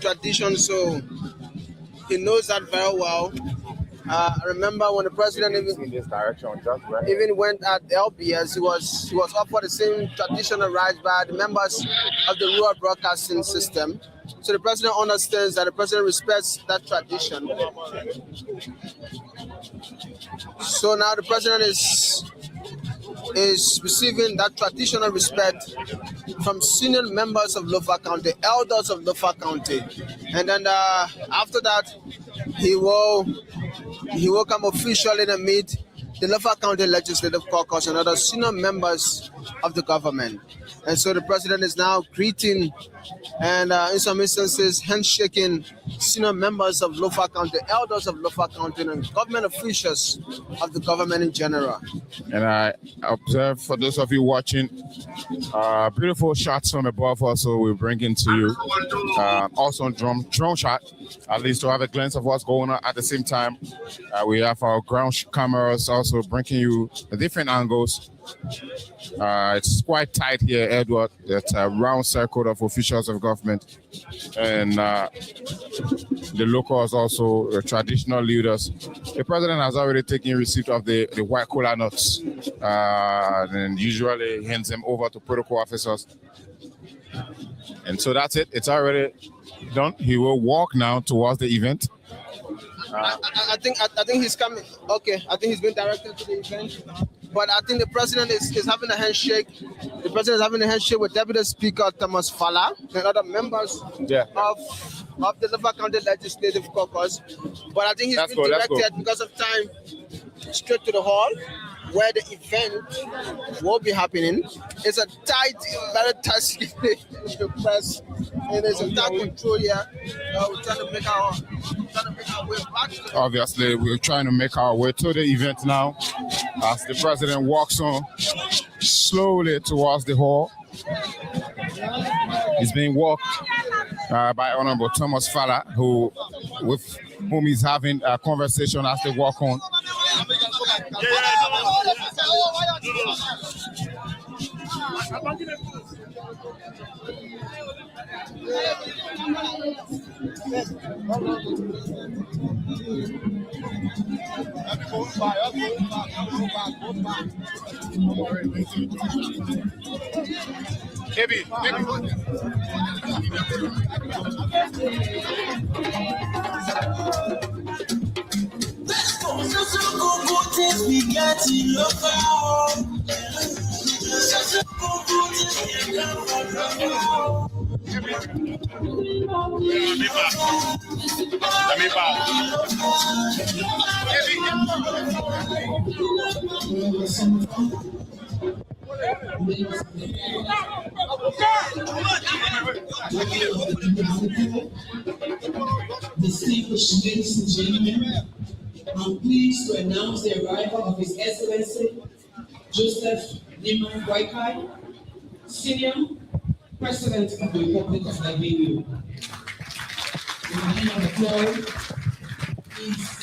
tradition, so he knows that very well. I remember when the president even went at LBS, he was up for the same traditional rights by the members of the rural broadcasting system. So the president understands that the president respects that tradition. So now the president is receiving that traditional respect from senior members of Lofa County, elders of Lofa County, and then after that he will come officially to meet the Lofa County Legislative Caucus and other senior members of the government. And so the president is now greeting and in some instances handshaking senior members of Lofa County, elders of Lofa County, and government officials of the government in general. And I observe, for those of you watching, beautiful shots from above also we're bringing to you. Also on drone shot, at least to have a glance of what's going on. At the same time, we have our ground cameras also bringing you the different angles. It's quite tight here, Edward. It's a round circle of officials of government, and the locals also, the traditional leaders. The president has already taken receipt of the white cola nuts, and usually hands them over to protocol officers. And so that's it. It's already done. He will walk now towards the event. I think he's coming. Okay, I think he's been directed to the event. But I think the president is having a handshake. The president is having a handshake with Deputy Speaker Thomas Fala and other members of the Lofa County Legislative Caucus. But I think he's been directed because of time straight to the hall where the event will be happening. It's a tight, very tight the press, and there's a tight control here. We're trying to make our way back. Obviously, we're trying to make our way to the event now as the president walks on slowly towards the hall. He's being walked by Honorable Thomas Fala, with whom he's having a conversation as they walk on. Distinguished ladies and gentlemen, I'm pleased to announce the arrival of His Excellency Joseph Liman Boakai, Senior President of the Republic of Liberia. In the name of the floor, please.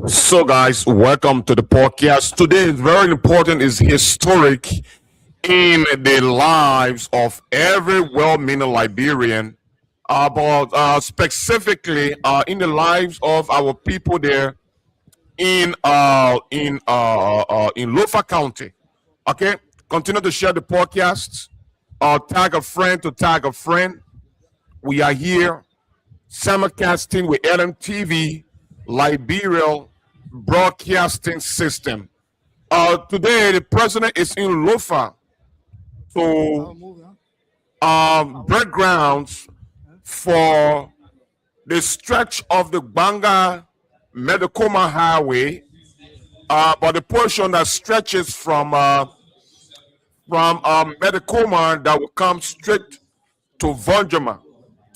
So guys, welcome to the podcast. Today is very important, is historic in the lives of every well-meaning Liberian, but specifically in the lives of our people there in Lofa County. Okay, continue to share the podcast. Tag a friend to tag a friend. We are here simulcasting with LMTV Liberia Broadcasting System. Today, the president is in Lofa to break grounds for the stretch of the Banga Medikoma Highway, but the portion that stretches from Medikoma that will come straight to Vonjama.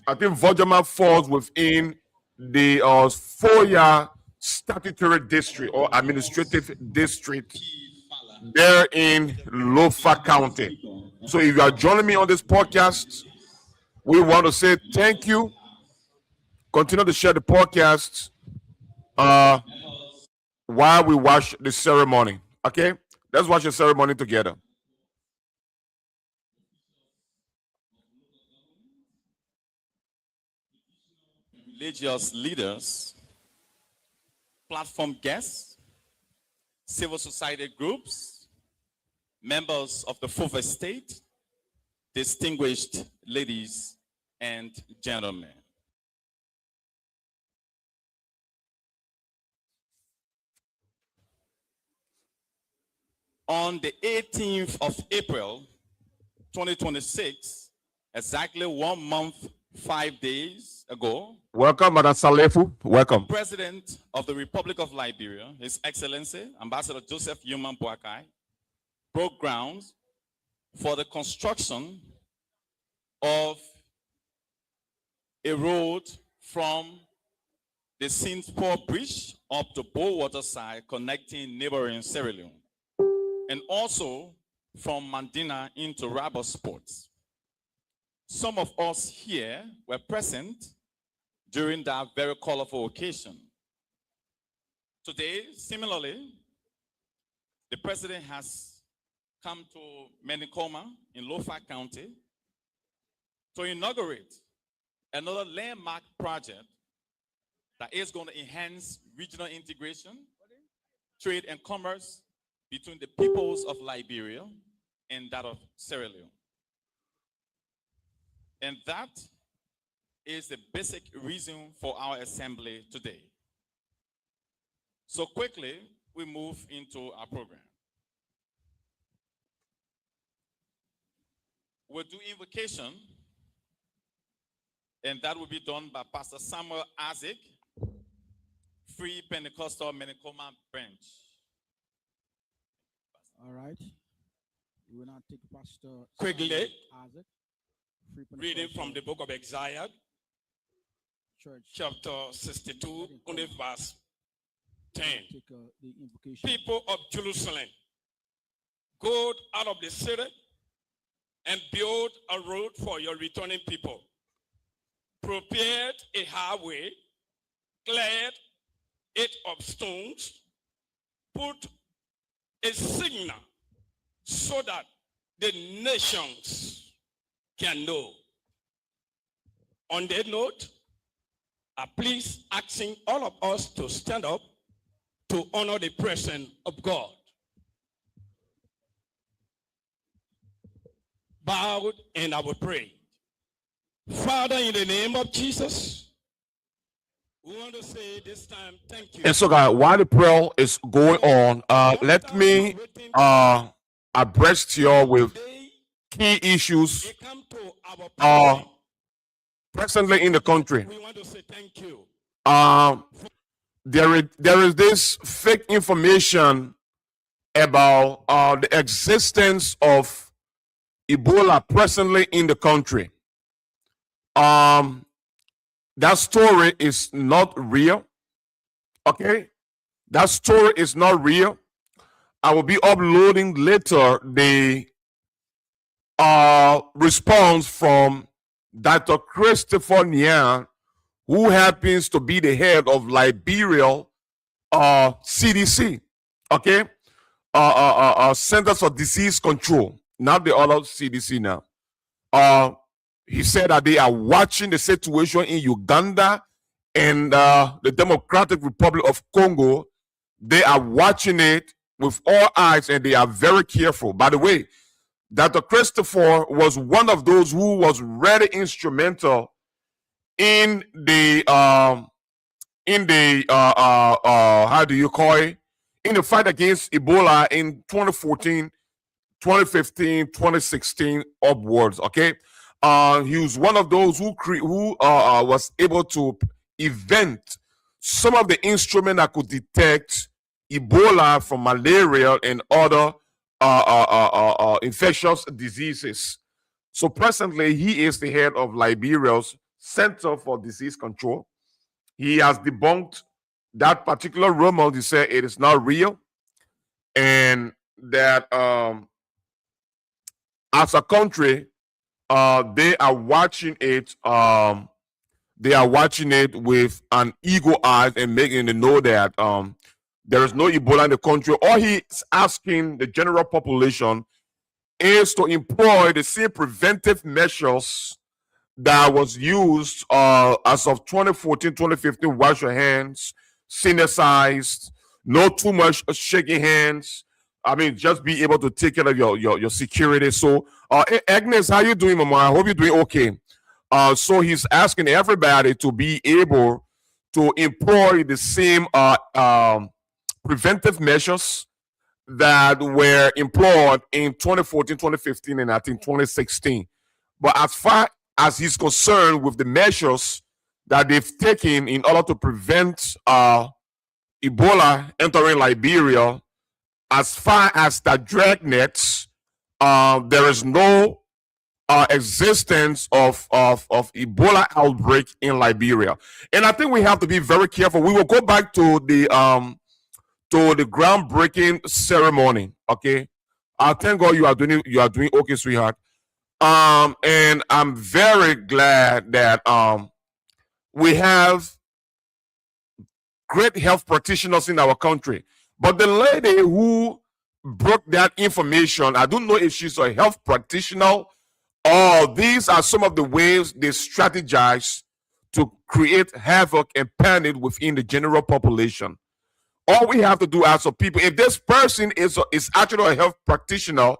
I think Vonjama falls within the Foya statutory district or administrative district there in Lofa County. So if you are joining me on this podcast, we want to say thank you. Continue to share the podcast while we watch the ceremony. Okay? Let's watch the ceremony together. Religious leaders, platform guests, civil society groups, members of the Fourth Estate, distinguished ladies and gentlemen. On the 18th of April, 2026, exactly 1 month, 5 days ago, Welcome, Madam Salefu. Welcome. President of the Republic of Liberia, His Excellency Ambassador Joseph Yuman Boakai, broke grounds for the construction of a road from the Sintport Bridge up to Bowater side, connecting neighboring Sierra Leone, and also from Mandina into Rabos Sports. Some of us here were present during that very colorful occasion. Today, similarly, the president has come to Medikoma in Lofa County to inaugurate another landmark project that is going to enhance regional integration, trade and commerce between the peoples of Liberia and that of Sierra Leone. And that is the basic reason for our assembly today. So quickly, we move into our program. We'll do invocation, and that will be done by Pastor Samuel Isaac, Free Pentecostal Medikoma Branch. All right. We will now take Pastor Quickly, Isaac, Free reading Pentecostal from the book of Isaiah, Church, chapter 62, only verse 10. take the invocation. People of Jerusalem, go out of the city and build a road for your returning people. Prepared a highway, cleared it of stones, put a signal so that the nations can know. On that note, I please asking all of us to stand up to honor the presence of God. Bowed, and I will pray. Father, in the name of Jesus, we want to say this time, thank you. And so, guys, while the prayer is going on, let me abreast you with key issues They come to our people. presently in the country. We want to say thank you. There is this fake information about the existence of Ebola presently in the country. That story is not real. Okay? That story is not real. I will be uploading later the response from Dr. Christopher Nian, who happens to be the head of Liberia CDC, okay? Centers for Disease Control, not the other CDC now. He said that they are watching the situation in Uganda and the Democratic Republic of Congo. They are watching it with all eyes and they are very careful. By the way, Dr. Christopher was one of those who was very instrumental in the how do you call it, in the fight against Ebola in 2014, 2015, 2016 upwards. Okay, he was one of those who was able to invent some of the instruments that could detect Ebola from malaria and other infectious diseases. So presently, he is the head of Liberia's Center for Disease Control. He has debunked that particular rumor. He said it is not real, and that as a country, they are watching it. They are watching it with an eagle eye and making it know that there is no Ebola in the country. All he's asking the general population is to employ the same preventive measures that was used as of 2014, 2015. Wash your hands, sanitized, no too much shaking hands. I mean, just be able to take care of your security. So, Agnes, how you doing, Mama? I hope you're doing okay. So he's asking everybody to be able to employ the same preventive measures that were employed in 2014, 2015, and I think 2016. But as far as he's concerned with the measures that they've taken in order to prevent Ebola entering Liberia, as far as the drag nets, there is no existence of Ebola outbreak in Liberia. And I think we have to be very careful. We will go back to the groundbreaking ceremony. Okay. Thank God you are doing okay, sweetheart. And I'm very glad that we have great health practitioners in our country. But the lady who broke that information, I don't know if she's a health practitioner or these are some of the ways they strategize to create havoc and panic within the general population. All we have to do as a people, if this person is actually a health practitioner,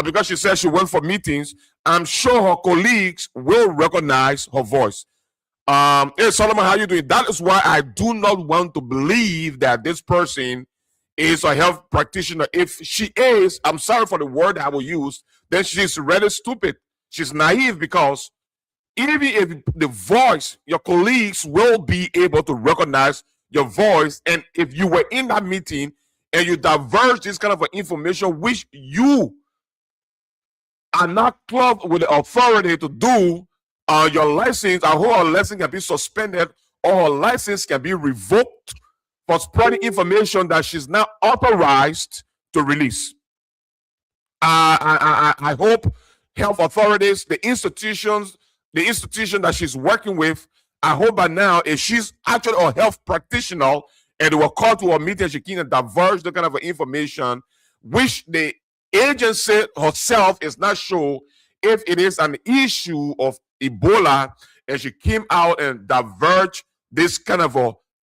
because she says she went for meetings, I'm sure her colleagues will recognize her voice. Hey Solomon, how you doing? That is why I do not want to believe that this person is a health practitioner. If she is, I'm sorry for the word I will use, then she's really stupid. She's naive, because even if the voice, your colleagues will be able to recognize your voice. And if you were in that meeting and you diverge this kind of information, which you are not clubbed with the authority to do, your license, a whole license can be suspended, or her license can be revoked for spreading information that she's not authorized to release. I hope health authorities, the institution that she's working with, I hope by now, if she's actually a health practitioner and they will call to a meeting, she can diverge the kind of information which the agency herself is not sure if it is an issue of Ebola, and she came out and diverged this kind of a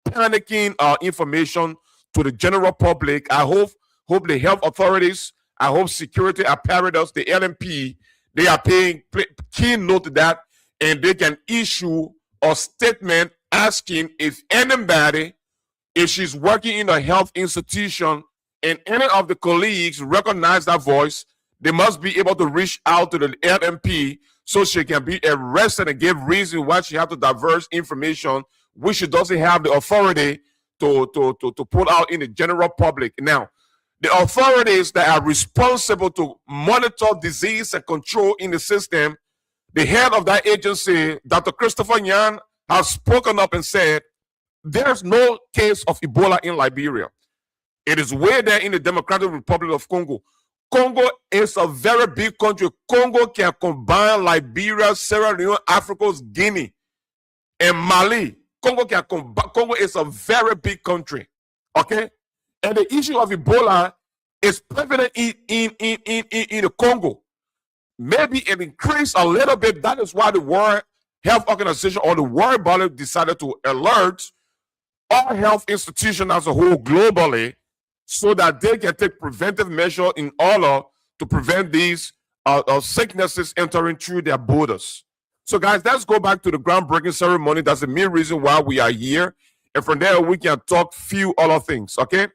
panicking information to the general public. I hope the health authorities, I hope security apparatus, the LMP, they are paying keen note to that, and they can issue a statement asking if anybody, if she's working in a health institution and any of the colleagues recognize that voice, they must be able to reach out to the LMP so she can be arrested and give reason why she has to diverge information which she doesn't have the authority to put out in the general public. Now, the authorities that are responsible to monitor disease and control in the system, the head of that agency, Dr. Christopher Yan, has spoken up and said, there's no case of Ebola in Liberia. It is way there in the Democratic Republic of Congo. Congo is a very big country. Congo can combine Liberia, Sierra Leone, Africa's Guinea, and Mali. Congo can combine. Congo is a very big country. Okay? And the issue of Ebola is prevalent in the Congo. Maybe it increased a little bit. That is why the World Health Organization or the World Body decided to alert all health institutions as a whole globally so that they can take preventive measures in order to prevent these sicknesses entering through their borders. So, guys, let's go back to the groundbreaking ceremony. That's the main reason why we are here. And from there, we can talk few other things. Okay.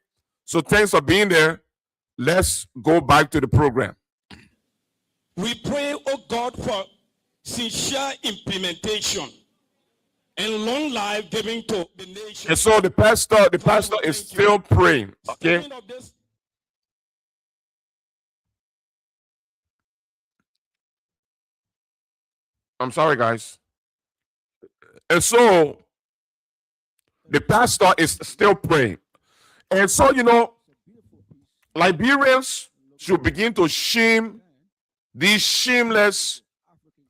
So, thanks for being there. Let's go back to the program. We pray, oh God, for sincere implementation and long life giving to the nation. And so the pastor is still praying. Okay. Speaking of this, I'm sorry, guys. And so the pastor is still praying. And so, Liberians should begin to shame these shameless.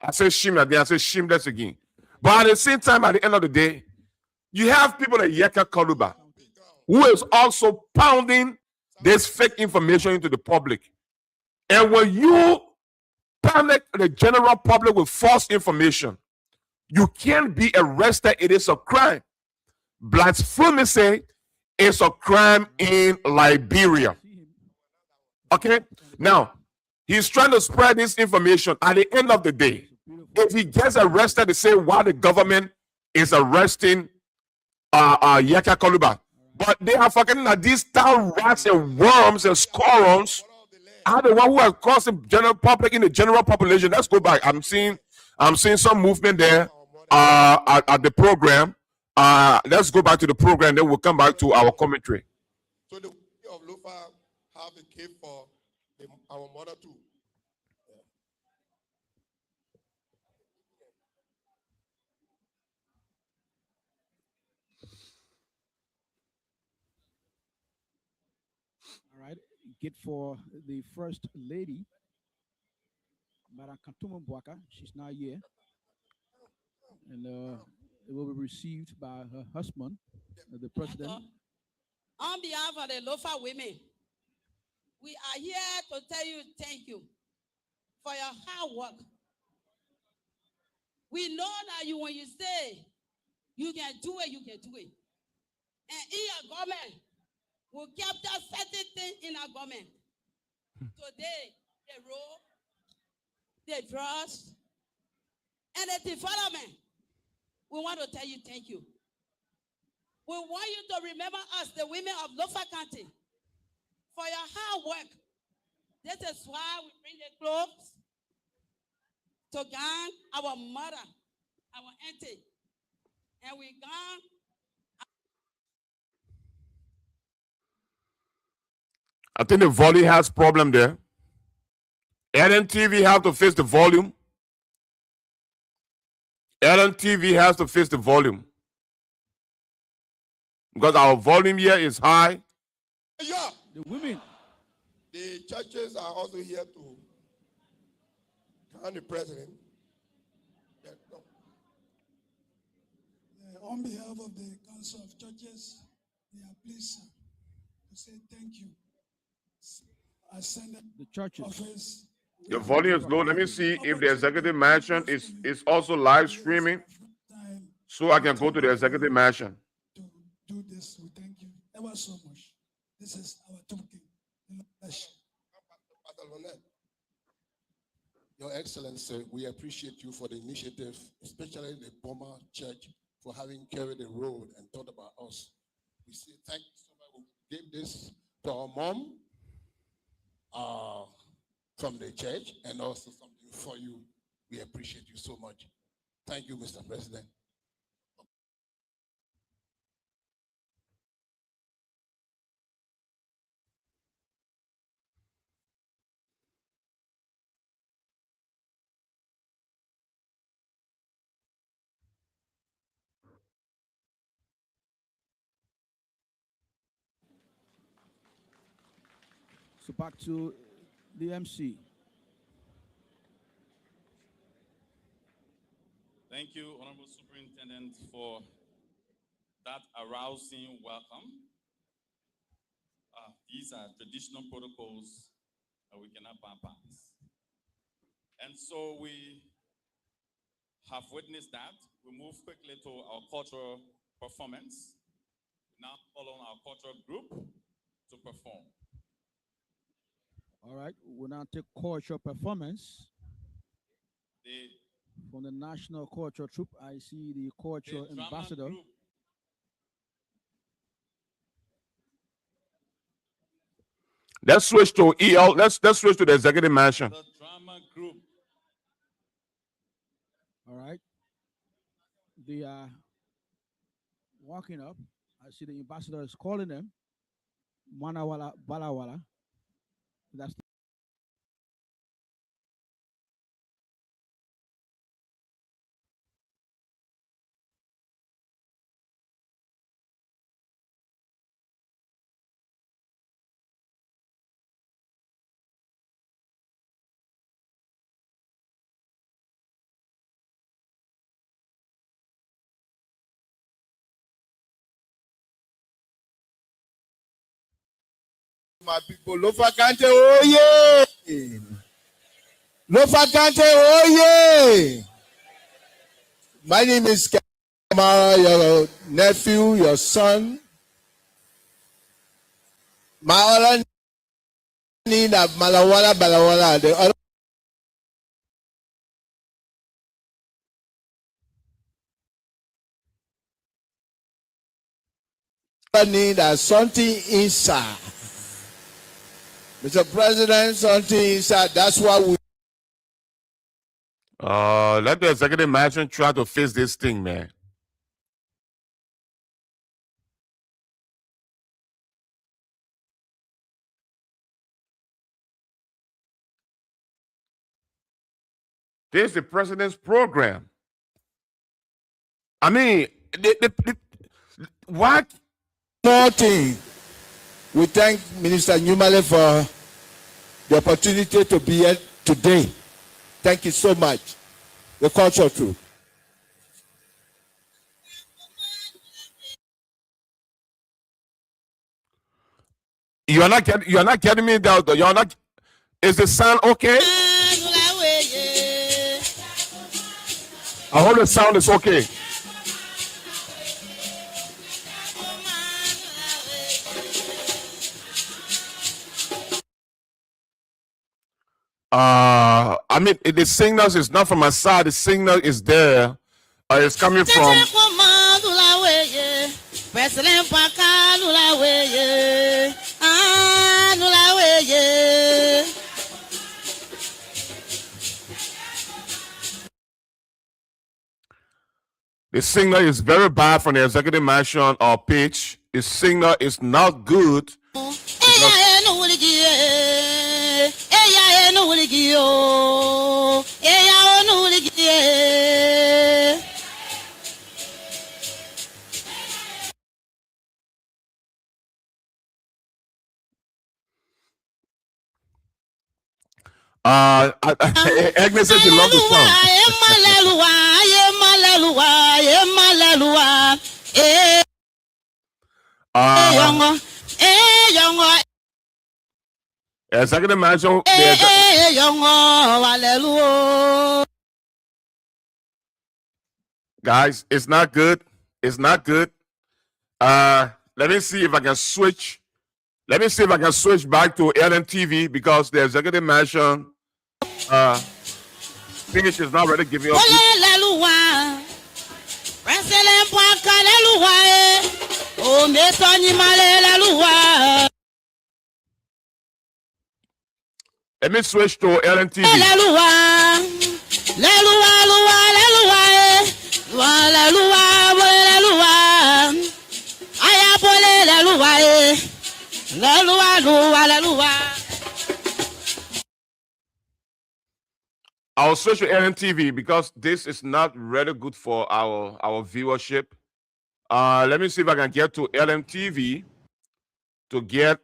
I say shameless again, I say shameless again. But at the same time, at the end of the day, you have people like Yeka Kaluba, who is also pounding this fake information into the public. And when you panic the general public with false information, you can't be arrested. It is a crime. Blasphemy is a crime in Liberia. Okay? Now, he's trying to spread this information. At the end of the day, if he gets arrested, they say why the government is arresting Yeka Kaluba. But they are forgetting that these town rats and worms and scorons are the one who are causing general public in the general population. Let's go back. I'm seeing some movement there at the program. Let's go back to the program, then we'll come back to our commentary. So the of Lofa have a cave for our mother too. All right. Get for the first lady, Madam Kantuma Mbwaka. She's now here. And it will be received by her husband, the president. On behalf of the Lofa women, we are here to tell you thank you for your hard work. We know that when you say you can do it, you can do it. And in your government, we capture certain things in our government. Today, the road, the drugs, and the development. We want to tell you thank you. We want you to remember us, the women of Lofa County, for your hard work. This is why we bring the clothes to gang our mother, our auntie. And we gang. I think the volume has problem there. Ellen TV have to fix the volume. Ellen TV has to fix the volume. Because our volume here is high. Yeah. The women. The churches are also here to count the president. Yeah, no. On behalf of the Council of Churches, we are pleased to say thank you. I send The churches. office. The volume is low. Let me see if the executive mansion is also live streaming, so I can go to the executive mansion. To do this, we thank you ever so much. This is our token. Your Excellency, we appreciate you for the initiative, especially the Boma Church, for having carried the road and thought about us. We say thank you so much. We gave this to our mom from the church and also something for you. We appreciate you so much. Thank you, Mr. President. So back to the MC. Thank you, Honorable Superintendent, for that arousing welcome. These are traditional protocols that we cannot bypass. And so we have witnessed that. We move quickly to our cultural performance. Now call on our cultural group to perform. All right. We'll now take cultural performance. The From the National Culture Troop, I see the culture The drama ambassador. group. Let's switch to EL. Let's switch to the executive mansion. The drama group. All right. They are walking up. I see the ambassador is calling them. Manawala Balawala. That's My people, Lofa Kante, oh yeah! Lofa Kante, oh yeah! My name is Kamara, your nephew, your son. My other name is Malawala Balawala. The other name is something inside. Mr. President, something inside. That's what we. Let the executive mansion try to fix this thing, man. This is the president's program. I mean, what? More thing. We thank Minister Numale for the opportunity to be here today. Thank you so much. The culture too. You are not getting me down. You're not. Is the sound okay? I hope the sound is okay. I mean, the signals is not from my side. The signal is there. It's coming from. The signal is very bad from the executive mansion or pitch. The signal is not good. Agnes says she loves the song. Executive mansion. Guys, it's not good. It's not good. Let me see if I can switch. Let me see if I can switch back to LMTV because the executive mansion finish is not ready to give me up. Let me switch to LMTV. I'll switch to LMTV because this is not really good for our viewership. Let me see if I can get to LMTV to get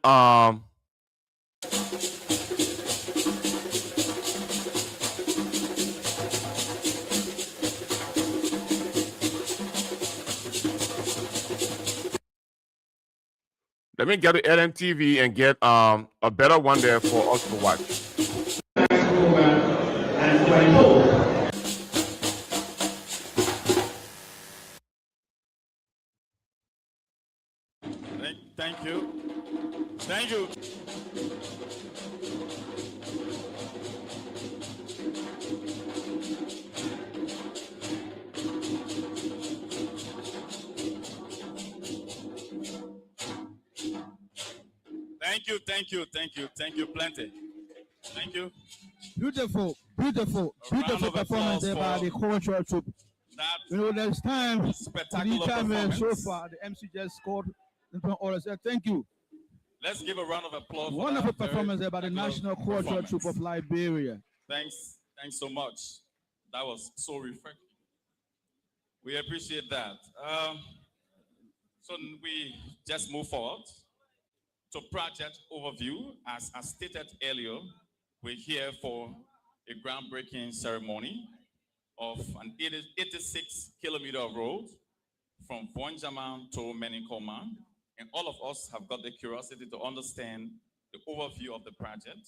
let me get to LMTV and get a better one there for us to watch. Thank you. Thank you. Thank you, thank you, thank you, thank you, plenty. Thank you. Beautiful, beautiful, A round beautiful of performance there by applause the cultural troop. That You know, next time, spectacular the time so performance. far, the MC just scored in front of all us. Thank you. Let's give a round of applause for Wonderful that very performance there by the spectacular National Cultural performance. Troop of Liberia. Thanks so much. That was so refreshing. We appreciate that. So we just move forward to project overview. As stated earlier, we're here for a groundbreaking ceremony of an 86-kilometer road from Vonjama to Menikoma. And all of us have got the curiosity to understand the overview of the project.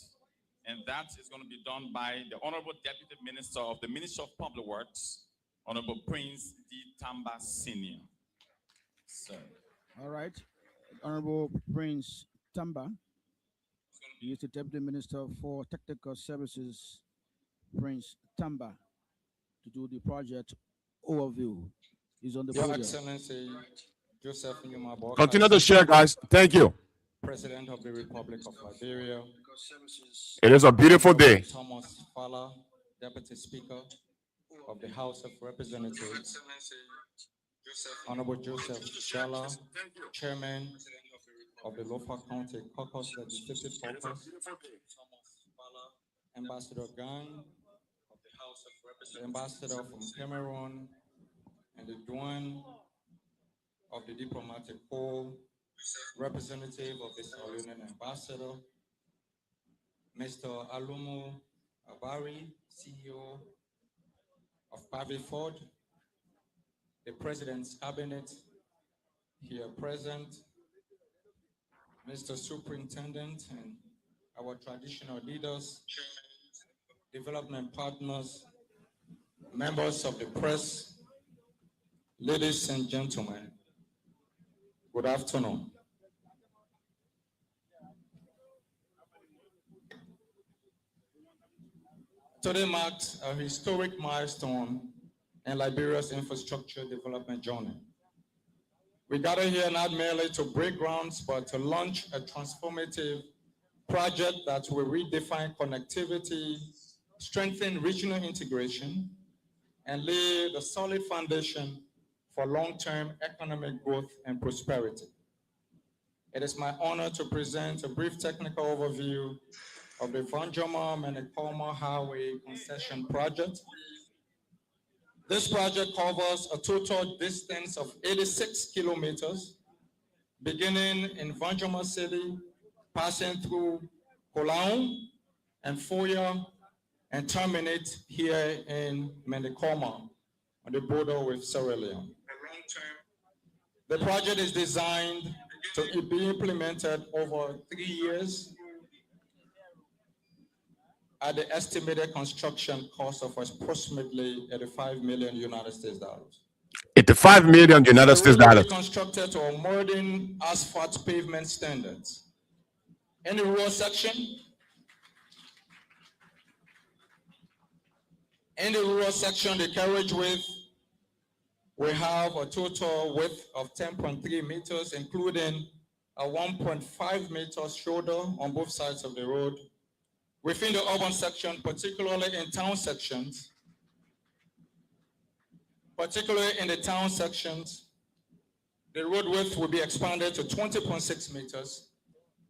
And that is going to be done by the Honorable Deputy Minister of the Ministry of Public Works, Honorable Prince D. Tamba Sr. So, all right. Honorable Prince Tamba, he is the Deputy Minister for Technical Services, Prince Tamba, to do the project overview. He's on the Your podium. Excellency Joseph Nyuma Boakai, Continue to share, guys. Thank you. President of the Republic of Liberia. It is a beautiful day. Thomas Fala, Deputy Speaker of the House of Representatives. Honorable Joseph Jala, Chairman of the Lofa County Caucus, Legislative Caucus. Ambassador Gang of the House of Representatives, the Ambassador from Cameroon, and the Douane of the Diplomatic Corps, representative of the Sierra Leonean Ambassador, Mr. Alumu Abari, CEO of Pavi Ford, the President's Cabinet here present, Mr. Superintendent and our traditional leaders, development partners, members of the press, ladies and gentlemen, good afternoon. Today marks a historic milestone in Liberia's infrastructure development journey. We gather here not merely to break grounds, but to launch a transformative project that will redefine connectivity, strengthen regional integration, and lay the solid foundation for long-term economic growth and prosperity. It is my honor to present a brief technical overview of the Vonjama-Menikoma Highway Concession Project. This project covers a total distance of 86 kilometers, beginning in Vonjama City, passing through Kolaun and Foya, and terminate here in Menikoma on the border with Sierra Leone. The project is designed to be implemented over 3 years at the estimated construction cost of approximately 85 million United States dollars. 85 million United States It will dollars. be constructed to a modern asphalt pavement standards. In the rural section, the carriage width we have a total width of 10.3 meters, including a 1.5 meter shoulder on both sides of the road. Within the urban section, particularly in town sections, the road width will be expanded to 20.6 meters,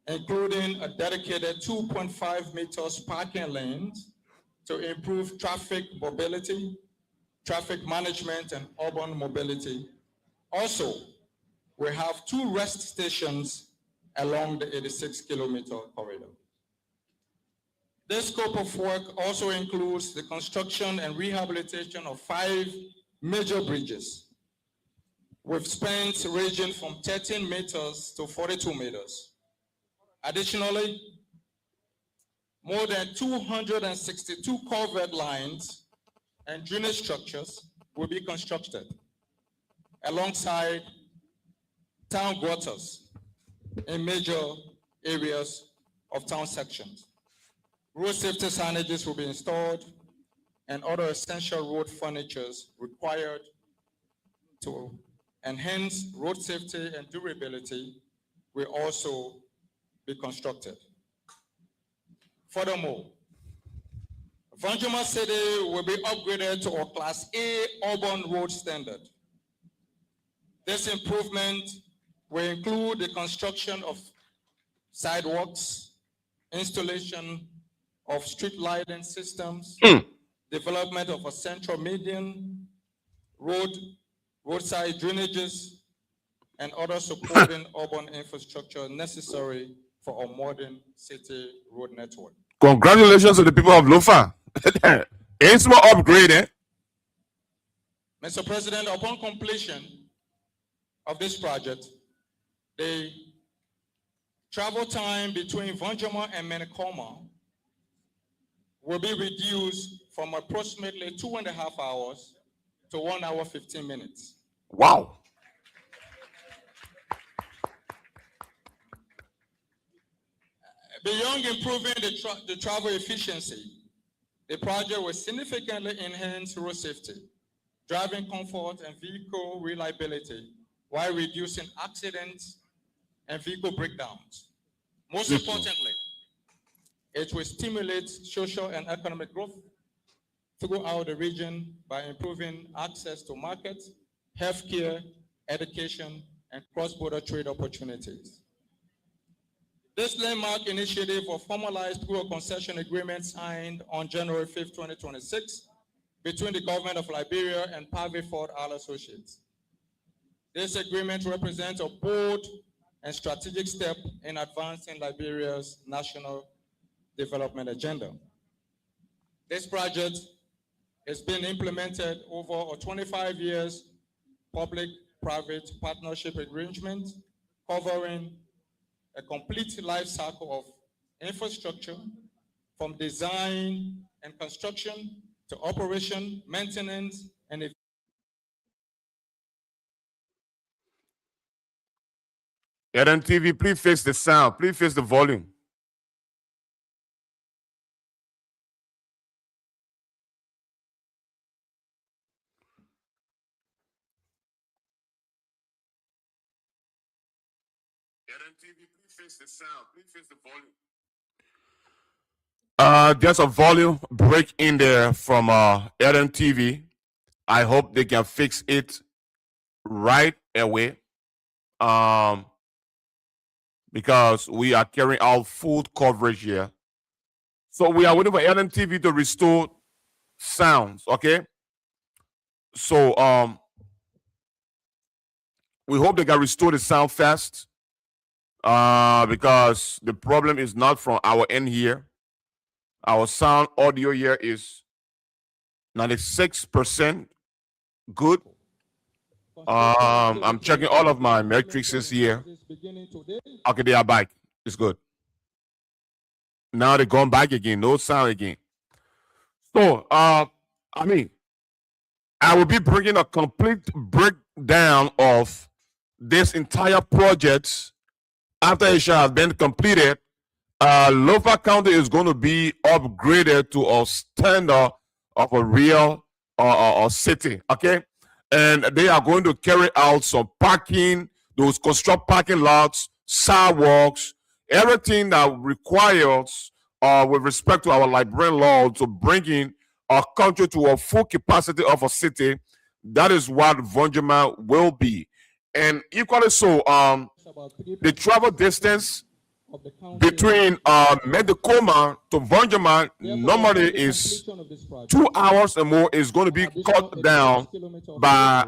including a dedicated 2.5 meters parking lanes to improve traffic mobility, traffic management, and urban mobility. Also, we have 2 rest stations along the 86-kilometer corridor. This scope of work also includes the construction and rehabilitation of 5 major bridges, with spans ranging from 13 meters to 42 meters. Additionally, more than 262 culvert lines and drainage structures will be constructed alongside town gutters in major areas of town sections. Road safety signages will be installed and other essential road furnitures required to enhance road safety and durability will also be constructed. Furthermore, Vanjuma City will be upgraded to a Class A urban road standard. This improvement will include the construction of sidewalks, installation of street lighting systems, development of a central median, roadside drainages, and other supporting urban infrastructure necessary for a modern city road network. Congratulations to the people of Lofa. Ain't small upgrade, eh? Mr. President, upon completion of this project, the travel time between Vanjuma and Menekoma will be reduced from approximately 2.5 hours to 1 hour 15 minutes. Wow. Beyond improving the travel efficiency, the project will significantly enhance road safety, driving comfort and vehicle reliability while reducing accidents and vehicle breakdowns. Most importantly, it will stimulate social and economic growth throughout the region by improving access to markets, healthcare, education, and cross-border trade opportunities. This landmark initiative was formalized through a concession agreement signed on January 5th, 2026 between the government of Liberia and Pave Ford Al Associates. This agreement represents a bold and strategic step in advancing Liberia's national development agenda. This project has been implemented over a 25 years public-private partnership arrangement covering a complete life cycle of infrastructure from design and construction to operation, maintenance, and TV, please face the sound. Please face the volume. TV, please face the sound. Please face the volume. There's a volume break in there from TV. I hope they can fix it right away. Because we are carrying out full coverage here. So we are waiting for TV to restore sounds, okay? So we hope they can restore the sound fast. Because the problem is not from our end here. Our sound audio here is 96% good. I'm checking all of my matrices here. Okay, they are back. It's good. Now they're going back again. No sound again. So, I will be bringing a complete breakdown of this entire project after it shall have been completed. Lofa County is going to be upgraded to a standard of a real city, okay? And they are going to carry out some parking, those construct parking lots, sidewalks, everything that requires with respect to our Liberian law to bring in our country to a full capacity of a city. That is what Vanjuma will be. And equally so, the travel distance between Menekoma to Vanjuma normally is 2 hours and more, is going to be cut down by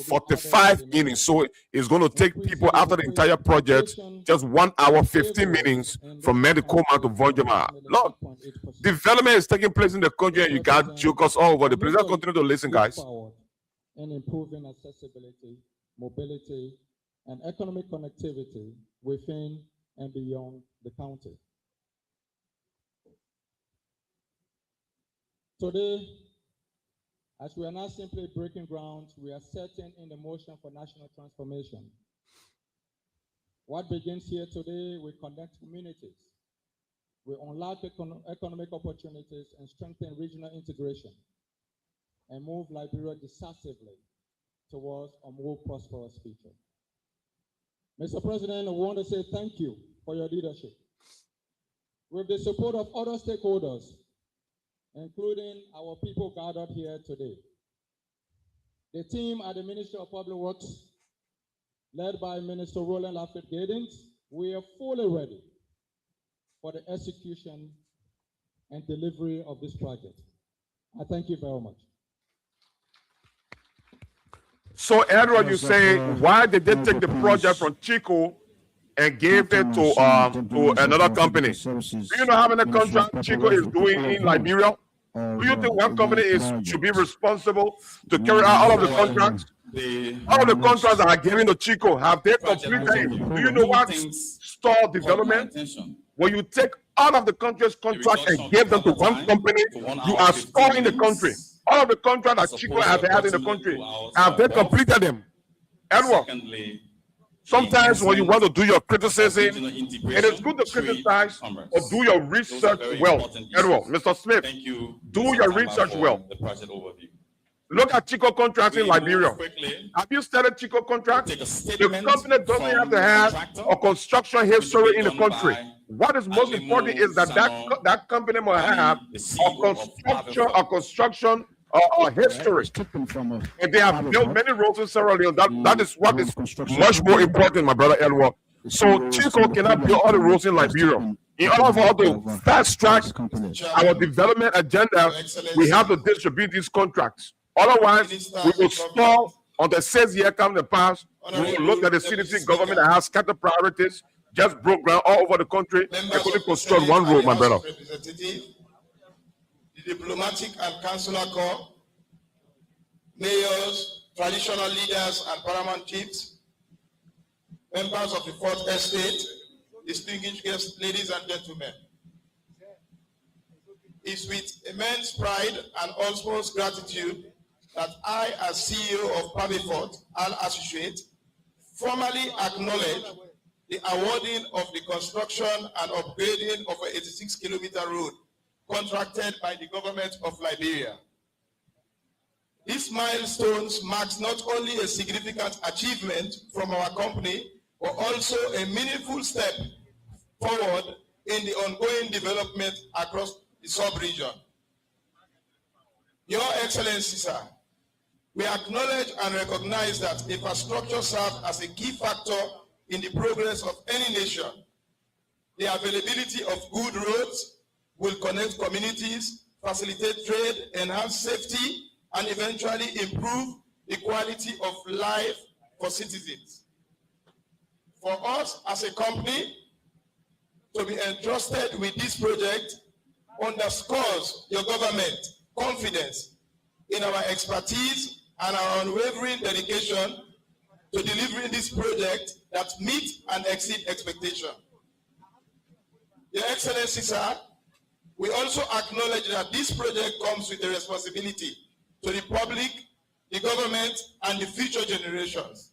45 minutes. So it's going to take people after the entire project just 1 hour 15 minutes from Menekoma to Vanjuma. Look, development is taking place in the country, and you got jokers all over the place. Let's continue to listen, guys. And improving accessibility, mobility, and economic connectivity within and beyond the county. Today, as we are not simply breaking ground, we are setting in the motion for national transformation. What begins here today, we connect communities, we unlock economic opportunities and strengthen regional integration, and move Liberia decisively towards a more prosperous future. Mr. President, I want to say thank you for your leadership. With the support of other stakeholders, including our people gathered here today, the team at the Ministry of Public Works, led by Minister Roland Lafayette Gaydens, we are fully ready for the execution and delivery of this project. I thank you very much. So, Edward, you say, why did they take the project from Chico and gave it to another company? Do you know how many contracts Chico is doing in Liberia? Do you think one company should be responsible to carry out all of the contracts? All of the contracts that are given to Chico, have they completed it? Do you know what stall development? When you take all of the country's contracts and give them to one company, you are stalling the country. All of the contracts that Chico has had in the country, have they completed them? Edward, sometimes when you want to do your criticism, it is good to criticize or do your research well. Edward, Mr. Smith, do your research well. Look at Chico contracts in Liberia. Have you studied Chico contracts? The company doesn't have to have a construction history in the country. What is most important is that that company must have a construction history. And they have built many roads in Sierra Leone. That is what is much more important, my brother Edward. So Chico cannot build all the roads in Liberia. In order for us to fast track our development agenda, we have to distribute these contracts. Otherwise, we will stall on the 6-year come to pass. We will look at the CDC government that has scattered priorities, just broke ground all over the country. They couldn't construct one road, my brother. The diplomatic and consular corps, mayors, traditional leaders, and paramount chiefs, members of the Fourth Estate, distinguished guests, ladies and gentlemen. It's with immense pride and utmost gratitude that I, as CEO of Pavifort Al Associate, formally acknowledge the awarding of the construction and upgrading of an 86-kilometer road contracted by the government of Liberia. This milestone marks not only a significant achievement from our company, but also a meaningful step forward in the ongoing development across the sub-region. Your Excellency, sir, we acknowledge and recognize that infrastructure serves as a key factor in the progress of any nation. The availability of good roads will connect communities, facilitate trade, enhance safety, and eventually improve the quality of life for citizens. For us as a company to be entrusted with this project underscores your government confidence in our expertise and our unwavering dedication to delivering this project that meet and exceed expectation. Your Excellency, sir, we also acknowledge that this project comes with a responsibility to the public, the government, and the future generations.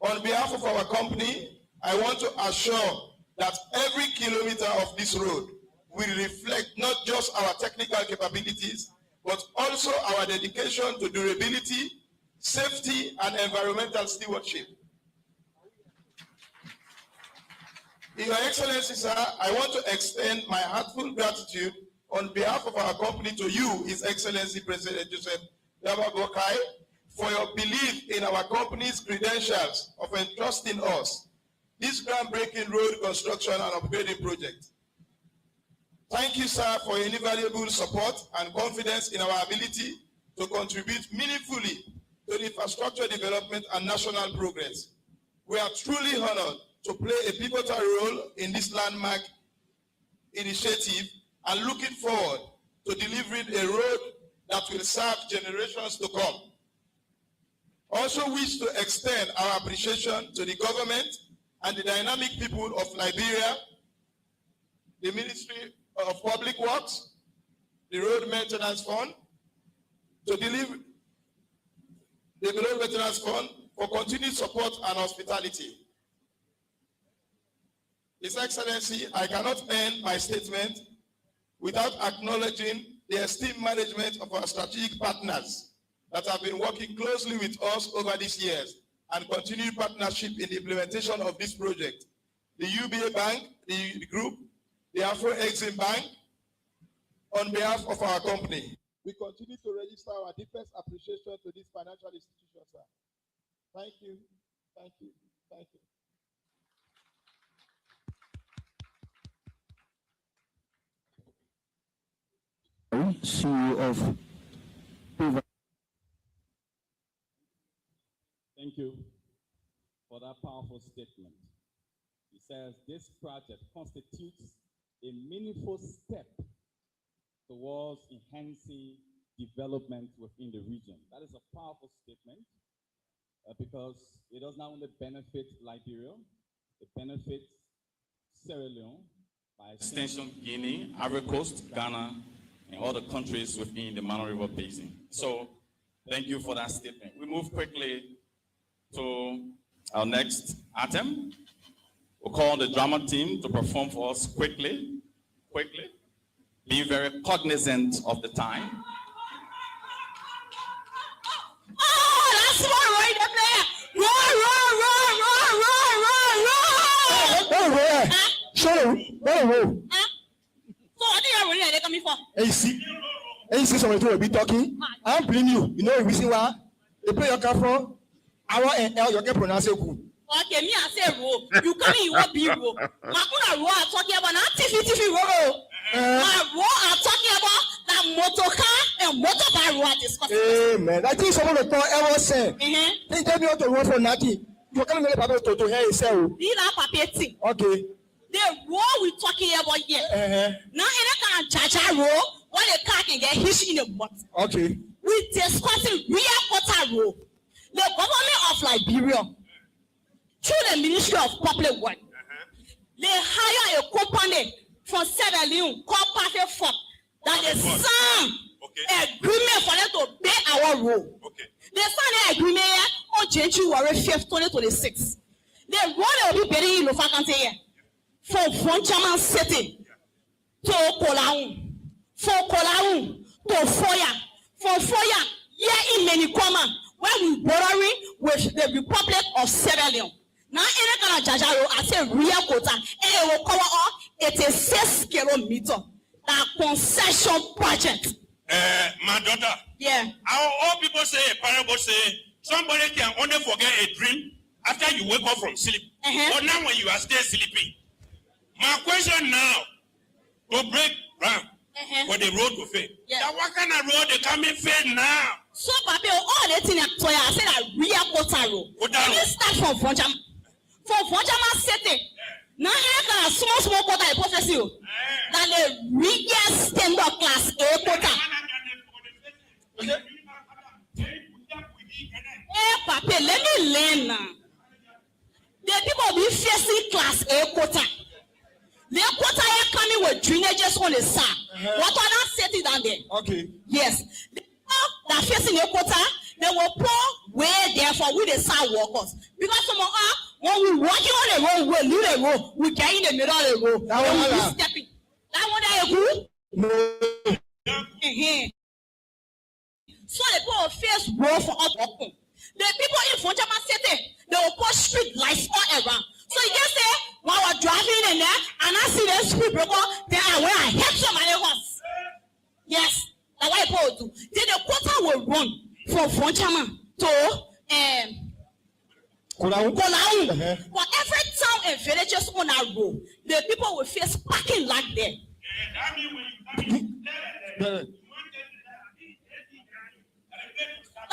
On behalf of our company, I want to assure that every kilometer of this road will reflect not just our technical capabilities, but also our dedication to durability, safety, and environmental stewardship. Your Excellency, sir, I want to extend my heartfelt gratitude on behalf of our company to you, His Excellency President Joseph Yama Boakai, for your belief in our company's credentials of entrusting us this groundbreaking road construction and upgrading project. Thank you, sir, for your invaluable support and confidence in our ability to contribute meaningfully to the infrastructure development and national progress. We are truly honored to play a pivotal role in this landmark initiative and looking forward to delivering a road that will serve generations to come. Also wish to extend our appreciation to the government and the dynamic people of Liberia, the Ministry of Public Works, the Road Maintenance Fund, to deliver the Road Maintenance Fund for continued support and hospitality. His Excellency, I cannot end my statement without acknowledging the esteemed management of our strategic partners that have been working closely with us over these years and continued partnership in the implementation of this project. the UBA Bank, the group, the Afro Exim Bank, on behalf of our company. We continue to register our deepest appreciation to this financial institution, sir. Thank you. Thank you. Thank you. CEO of Thank you for that powerful statement. He says this project constitutes a meaningful step towards enhancing development within the region. That is a powerful statement because it does not only benefit Liberia, it benefits Sierra Leone, by Extension Guinea, Ivory Coast, Ghana, and all the countries within the Mano River Basin. So thank you for that statement. We move quickly to our next item. We'll call the drama team to perform for us quickly. Be very cognizant of the time. Oh, that's one right there, player. Roar. Show. So what are they coming for? Hey, see someone to be talking. I don't blame you. You know the reason why they play your car from our and L. You can pronounce it. Okay, me I say roll. You come in, you want be roll. Makuna roll are talking about not TV roll. Roll are talking about that motor car and motorbike roll are discussing. Hey man, I think someone will call ever say. They tell me how to roll for nothing. You can't make paper to hear yourself. These are paper thing. Okay. The roll we talking about here. Now any kind of jaja roll, when the car can get hitched in the butt. Okay. We discussing real water roll. The government of Liberia, through the Ministry of Public Works, they hire a company from Sierra Leone called Perfect Fort that they sign agreement for them to pay our road. They sign an agreement on January 5th, 2026. The road will be paying in Lofa County here from Chairman City to Kolaun, from Kolaun to Foya, from Foya here in Menikoma, where we borrowing with the Republic of Sierra Leone. Now, any kind of jajaro, I say real quota, and it will cover all 86 kilometers. That concession project. My daughter. Yeah. All people say, a parable say, somebody can only forget a dream after you wake up from sleep. But now when you are still sleeping. My question now, to break ground for the road to fail. Now, what kind of road they coming fail now? So, Papi, all the things I said that real quota road. Let start from Fonjama. From Fonjama City. Now, I small quota a prophecy. That the real standard class A quota. Hey, Papi, let me learn now. The people be facing class A quota. The quota are coming with drainages on the side. What are that setting down there? Okay. Yes. The people that facing the quota, they will pour way there for we the side workers. Because some of us, when we walking on the road, we leave the road, we get in the middle of the road. That one we stepping. That one that you no. So the people face road for us walking. The people in Fonjama City, they will put street lights all around. So you just say, while we're driving in there, and I see the speed breaker, then I will hit somebody else. Yes, that's what people will do. Then the quota will run from Fonjama to Kolaun. For every town and villages on our road, the people will face parking lot there.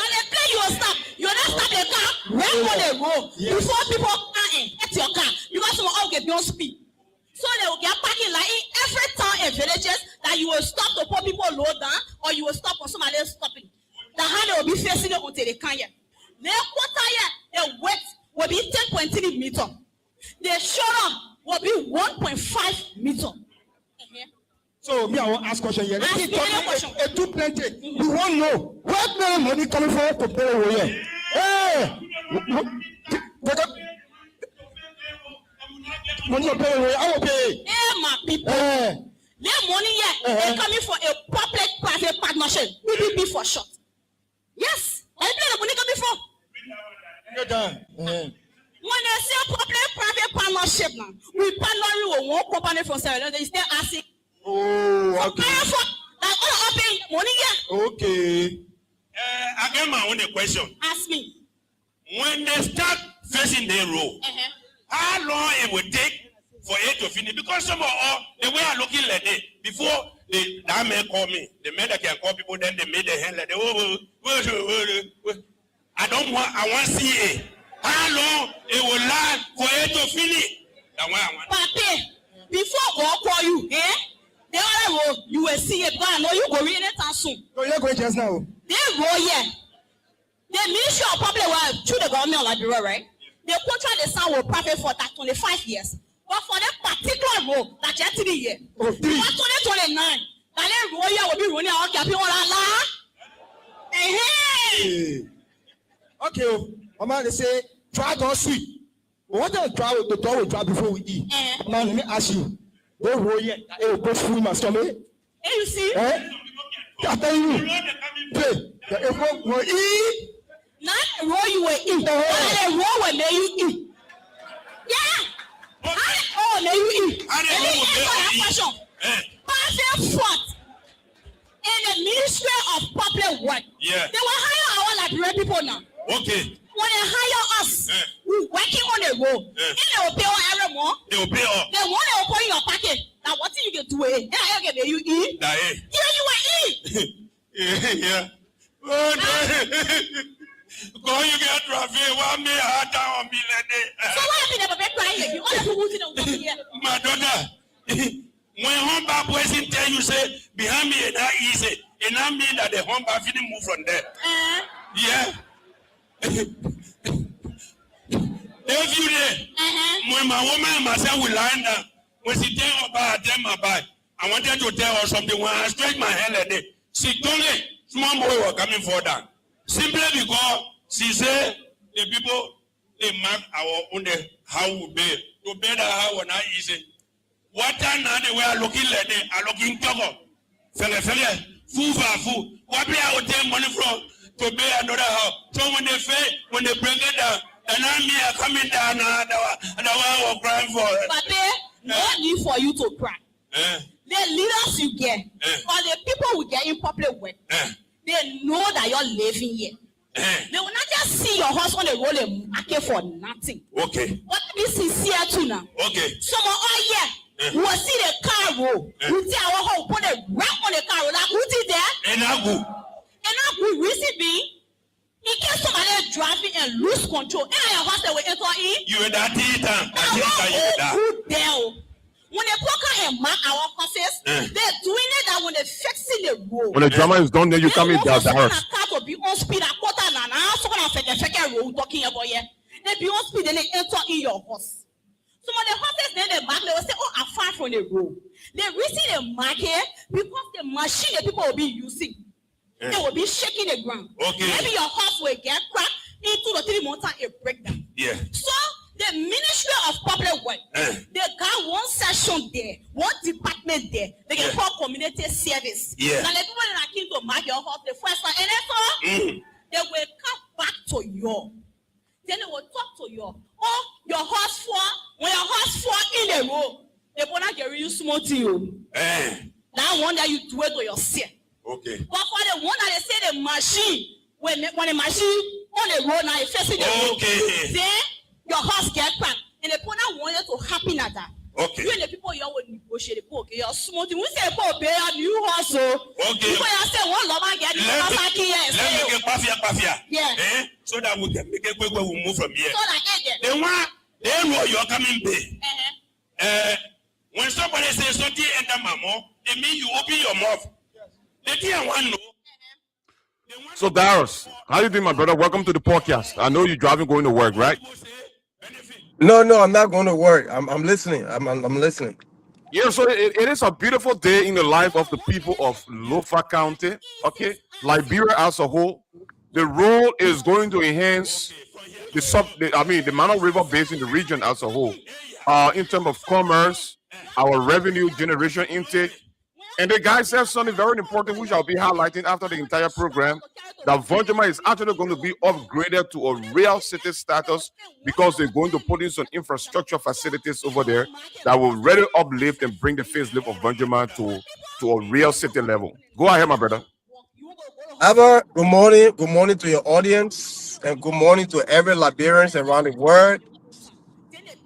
And they play you will stop. You will not stop the car right on the road before people come and hit your car because some all get beyond speed. So they will get parking like in every town and villages that you will stop to put people low down or you will stop on somebody else stopping. The hand will be facing it until they can here. The quarter here, the width will be 10.3 meters. The shoulder will be 1.5 meters. So me, I want to ask question here. Ask me any question. Too plenty. We want to know where the money coming from to pay over here. Hey, money to pay away. I will pay. Hey, my people. Their money here, they're coming for a public-private partnership. PPP for short. Yes. I play the money coming from. When they say public-private partnership now, we partnering with one company from Sierra Leone, they still asking. Oh, okay. Money here. Okay. I get my own question. Ask me. When they start facing their role, how long it will take for it to finish? Because some of all the way I'm looking like it, before that man call me, the man that can call people, then they made their hand like I want to see it. How long it will last for it to finish? That's what I want. Papi, before God call you, the other road, you will see it, but I know you go read it soon. So you're going just now. They roll here. The Ministry of Public Works through the government of Liberia, right? They contract the sound will profit for that 25 years. But for that particular road, that you have to be here. For 2029, that road here will be running out of people. Okay, Mama, they say, try to sweet. What do try to try before we eat? Now, let me ask you. They roll here, it will go through my stomach. Hey, you see? I tell you, if we eat, not roll you will eat. But the roll will make you eat. Yeah. Oh, may you eat. Let me answer that question. Perfect fought in the Ministry of Public Works. Yeah. They will hire our Liberian people now. Okay. When they hire us, we're working on the road. And they will pay on every month. They will pay off. They want to open your packet. Now, what do you get to it? And I get you eat. That Yeah, you will eat. Yeah. Oh, no. Go you get traffic. One me hard down on me like that. So what happened about crying? You all the people who don't here. My daughter, when home bar boys tell you say behind me it's not easy, it not mean that the home bar didn't move from there. Yeah. Every day, when my woman and myself will line down, when she tell her about my back, I wanted to tell her something. When I stretch my hand like that, she told me small boy was coming further. Simply because she said the people they mark our own how we pay. To pay that how we're not easy. What time now they were looking like they are looking cover. Felle, food for food. What play I would take money from to pay another house. So when they fail, when they bring it down, and I'm here coming down and the one was crying for it. But there no need for you to cry. The leaders you get, or the people we get in public work, they know that you're living here. They will not just see your house on the road and market for nothing. Okay. What this is here too now. Okay. Some of all here, we will see the car roll. We see our home put a wrap on the car roll. Like who did that? And I go. Receiving. In case somebody is driving and lose control, and your house they will enter in. You are that time. Good there. When they poke and mark our houses, they're doing it that when they're fixing the road. When the drama is done, then you come in there. Car to be on speed. I quarter and so when I road talking about here, they be on speed and they enter in your house. Some of the houses then they back, they will say, "Oh, I'm far from the road." They receive the market because the machine the people will be using, they will be shaking the ground. Okay. Maybe your house will get cracked into the 3 months and a breakdown. Yeah. So the Ministry of Public Works, they got one section there, one department there. They can call community service. Yeah. Now the people that are keen to mark your house the first one, and then they will come back to you. Then they will talk to you. Oh, your house fall. When your house fall in the road, they will not get you small to you. That one that you do it to yourself. Okay. But for the one that they say the machine, when the machine on the road now, it's facing the road. Then your house get cracked. And the people that wanted to happen at that. Okay. You and the people you will negotiate the book. You're small. We say about pay a new house. Okay. People say one love and get the house back here. Let me get pafia. Yeah. So that we can make a quick way we move from here. So like they know you're coming back. When somebody says something enter my mouth, it means you open your mouth. They didn't want to know. So Darius, how you doing, my brother? Welcome to the podcast. I know you're driving, going to work, right? No, I'm not going to work. I'm listening. I'm listening. Yeah, so it is a beautiful day in the life of the people of Lofa County. Okay, Liberia as a whole. The road is going to enhance the Mano River Basin, the region as a whole, in terms of commerce, our revenue generation intake, And the guy says something very important, which I'll be highlighting after the entire program, that Vonjama is actually going to be upgraded to a real city status because they're going to put in some infrastructure facilities over there that will really uplift and bring the facelift of Vonjama to a real city level. Go ahead, my brother. Abba, good morning. Good morning to your audience, and good morning to every Liberians around the world.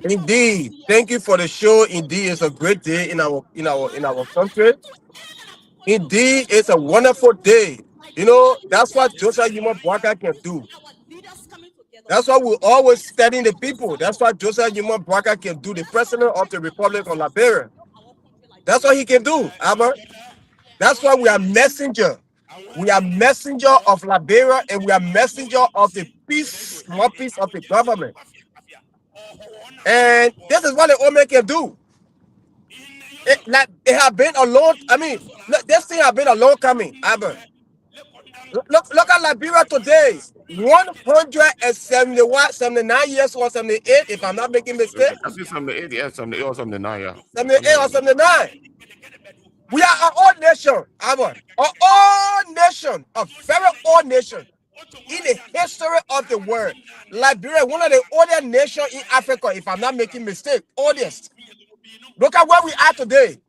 Indeed, thank you for the show. Indeed, it's a great day in our country. Indeed, it's a wonderful day. You know, that's what Josiah Yuma Boakai can do. That's why we always studying the people. That's what Josiah Yuma Boakai can do, the president of the Republic of Liberia. That's what he can do, Abba. That's why we are messenger. We are messenger of Liberia, and we are messenger of the peace of the government. And this is what the old man can do. It have been a long, this thing have been a long coming, Abba. Look at Liberia today. 79 years or 78, if I'm not making mistake. I see 78, yeah, 78 or 79, yeah. 78 or 79. We are our own nation, Abba. Our own nation, a very old nation in the history of the world. Liberia, one of the oldest nations in Africa, if I'm not making mistake, oldest. Look at where we are today.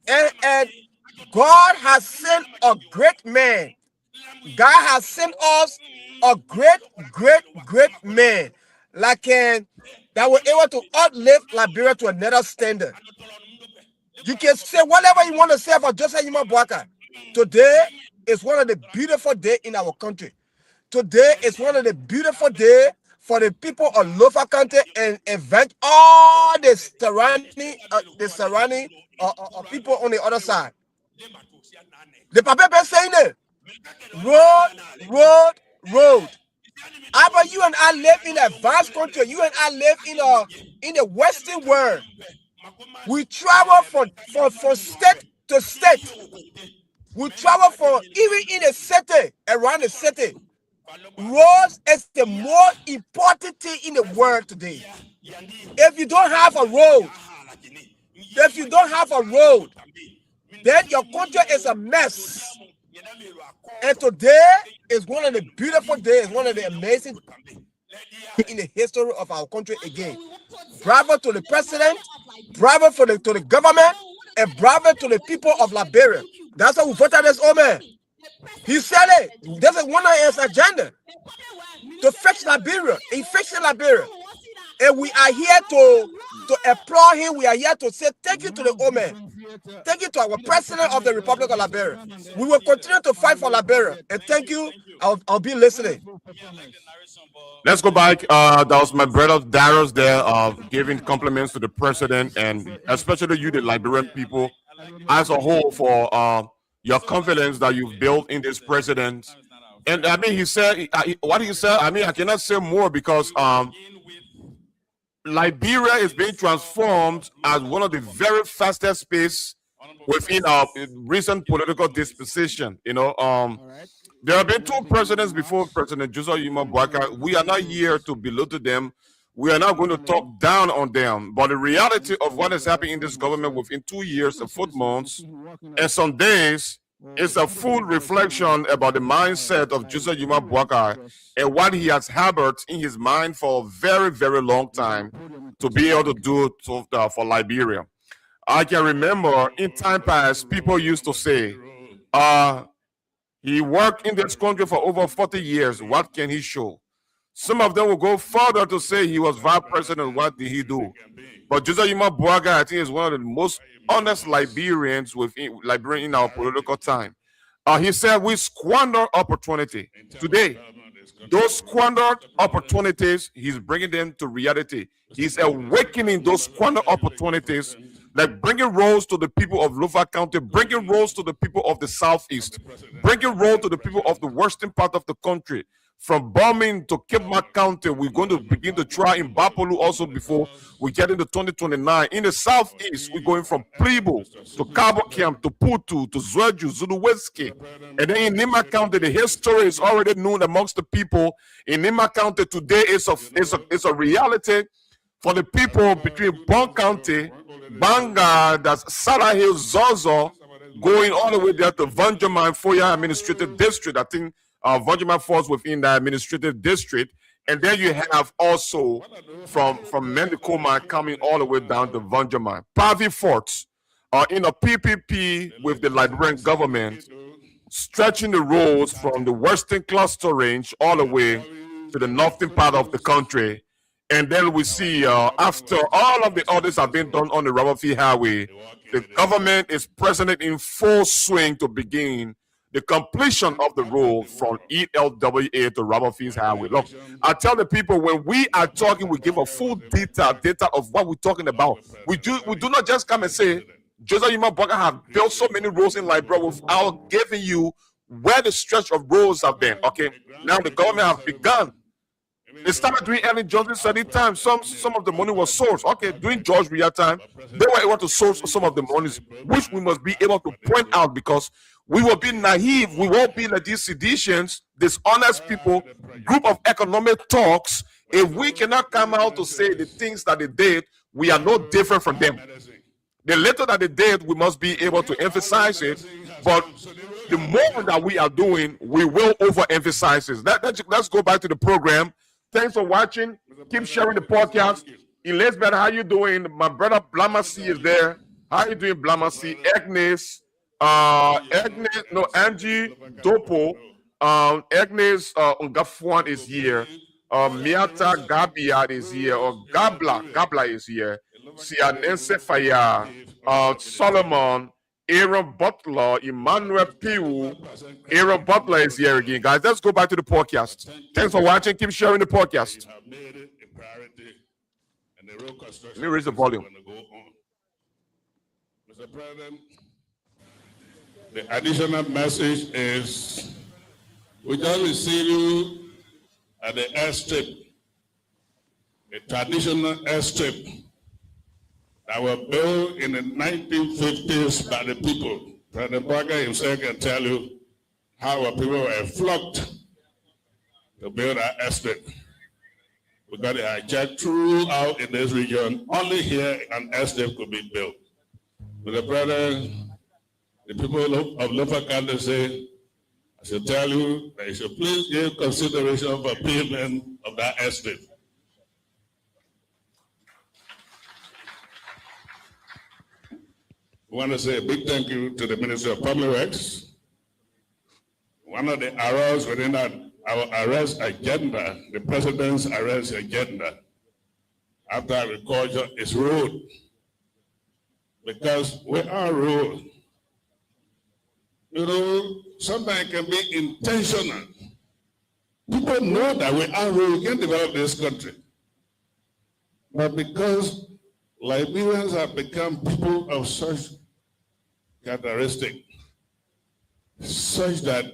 And God has sent a great man. God has sent us a great man, that were able to uplift Liberia to another standard. You can say whatever you want to say about Josiah Yuma Boakai. Today is one of the beautiful days in our country. Today is one of the beautiful days for the people of Lofa County and event all the surrounding people on the other side. The Papa been saying it. Road. Abba, you and I live in a vast country. You and I live in the Western world. We travel from state to state. We travel from even in the city, around the city. Roads is the most important thing in the world today. If you don't have a road, then your country is a mess. And today is one of the beautiful days, one of the amazing in the history of our country again. Bravo to the president, bravo to the government, and bravo to the people of Liberia. That's why we voted this old man. He said it. This is one of his agenda to fix Liberia. He fixed Liberia. And we are here to applaud him. We are here to say thank you to the old man. Thank you to our president of the Republic of Liberia. We will continue to fight for Liberia. And thank you. I'll be listening. Let's go back. That was my brother Darius there, giving compliments to the president and especially you, the Liberian people, as a whole, for your confidence that you've built in this president. And I mean, he said what he said. I mean, I cannot say more because Liberia is being transformed as one of the very fastest space within our recent political disposition. You know, there have been two presidents before President Josiah Yuma Boakai. We are not here to belittle them. We are not going to talk down on them. But the reality of what is happening in this government within 2 years and 4 months and some days is a full reflection about the mindset of Josiah Yuma Boakai and what he has harbored in his mind for a very, very long time to be able to do for Liberia. I can remember in time past, people used to say, he worked in this country for over 40 years. What can he show? Some of them will go further to say he was vice president. What did he do? But Josiah Yuma Boakai, I think, is one of the most honest Liberians in our political time. He said we squander opportunity. Today, those squandered opportunities, he's bringing them to reality. He's awakening those squandered opportunities, like bringing roads to the people of Lofa County, bringing roads to the people of the Southeast, bringing roads to the people of the western part of the country. From Bombing to Cape Mark County, we're going to begin to try in Bapolu also before we get into 2029. In the Southeast, we're going from Plibo to Cabo Camp to Putu to Zweju, Zuluweski. And then in Nima County, the history is already known amongst the people. In Nima County today, it's a reality for the people between Bon County, Banga, that's Sarah Hill, Zozo, going all the way there to Vanjaman Foya Administrative District. I think Vanjaman falls within the administrative district. And then you have also from Mendicoma coming all the way down to Vanjaman. Pavi Forts are in a PPP with the Liberian government, stretching the roads from the Western Cluster Range all the way to the northern part of the country. And then we see after all of the others have been done on the Rubberfield Highway, the government is present in full swing to begin the completion of the road from ELWA to Rubberfield Highway. Look, I tell the people, when we are talking, we give a full data of what we're talking about. We do not just come and say, Joseph Yuma Boakai have built so many roads in Liberia without giving you where the stretch of roads have been. Okay, now the government have begun. They started doing Ellen Johnson study time. Some of the money was sourced. Okay, during George Weah time, they were able to source some of the monies, which we must be able to point out, because we will be naive. We won't be like these seditions, dishonest people, group of economic talks. If we cannot come out to say the things that they did, we are no different from them. The little that they did, we must be able to emphasize it. But the more that we are doing, we will overemphasize it. Let's go back to the program. Thanks for watching. Keep sharing the podcast. Elizabeth, how you doing? My brother Blamasi is there. How you doing, Blamasi? Agnes, Angie Dopo, Agnes Ungafuan is here. Miata Gabiad is here, or Gabla is here. Sianense Faya, Solomon, Aaron Butler, Emmanuel Piu. Aaron Butler is here again, guys. Let's go back to the podcast. Thanks for watching. Keep sharing the podcast. Let me raise the volume. Mr. President, the additional message is we just received you at the airstrip, a traditional airstrip that was built in the 1950s by the people. President Boakai himself can tell you how our people were flocked to build our airstrip. We got it hijacked throughout in this region. Only here an airstrip could be built. Mr. President, the people of Lofa County say, I should tell you that you should please give consideration for payment of that airstrip. We want to say a big thank you to the Ministry of Public Works. One of the arrows within our arrest agenda, the President's arrest agenda, after agriculture is road. Because we are road. You know, sometimes it can be intentional. People know that we are road, we can develop this country. But because Liberians have become people of such characteristic, such that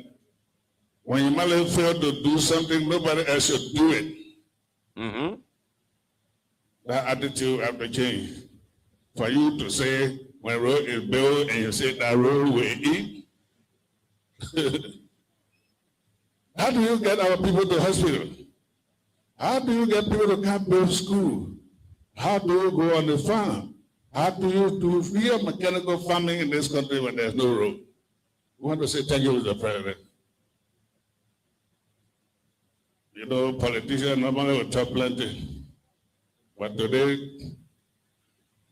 when Yumale failed to do something, nobody else should do it. Mm-hmm. That attitude have to change. For you to say, when road is built and you say that road will eat, how do you get our people to hospital? How do you get people to come to school? How do you go on the farm? How do you do real mechanical farming in this country when there's no road? We want to say thank you, Mr. President. You know, politicians normally will talk plenty, but today,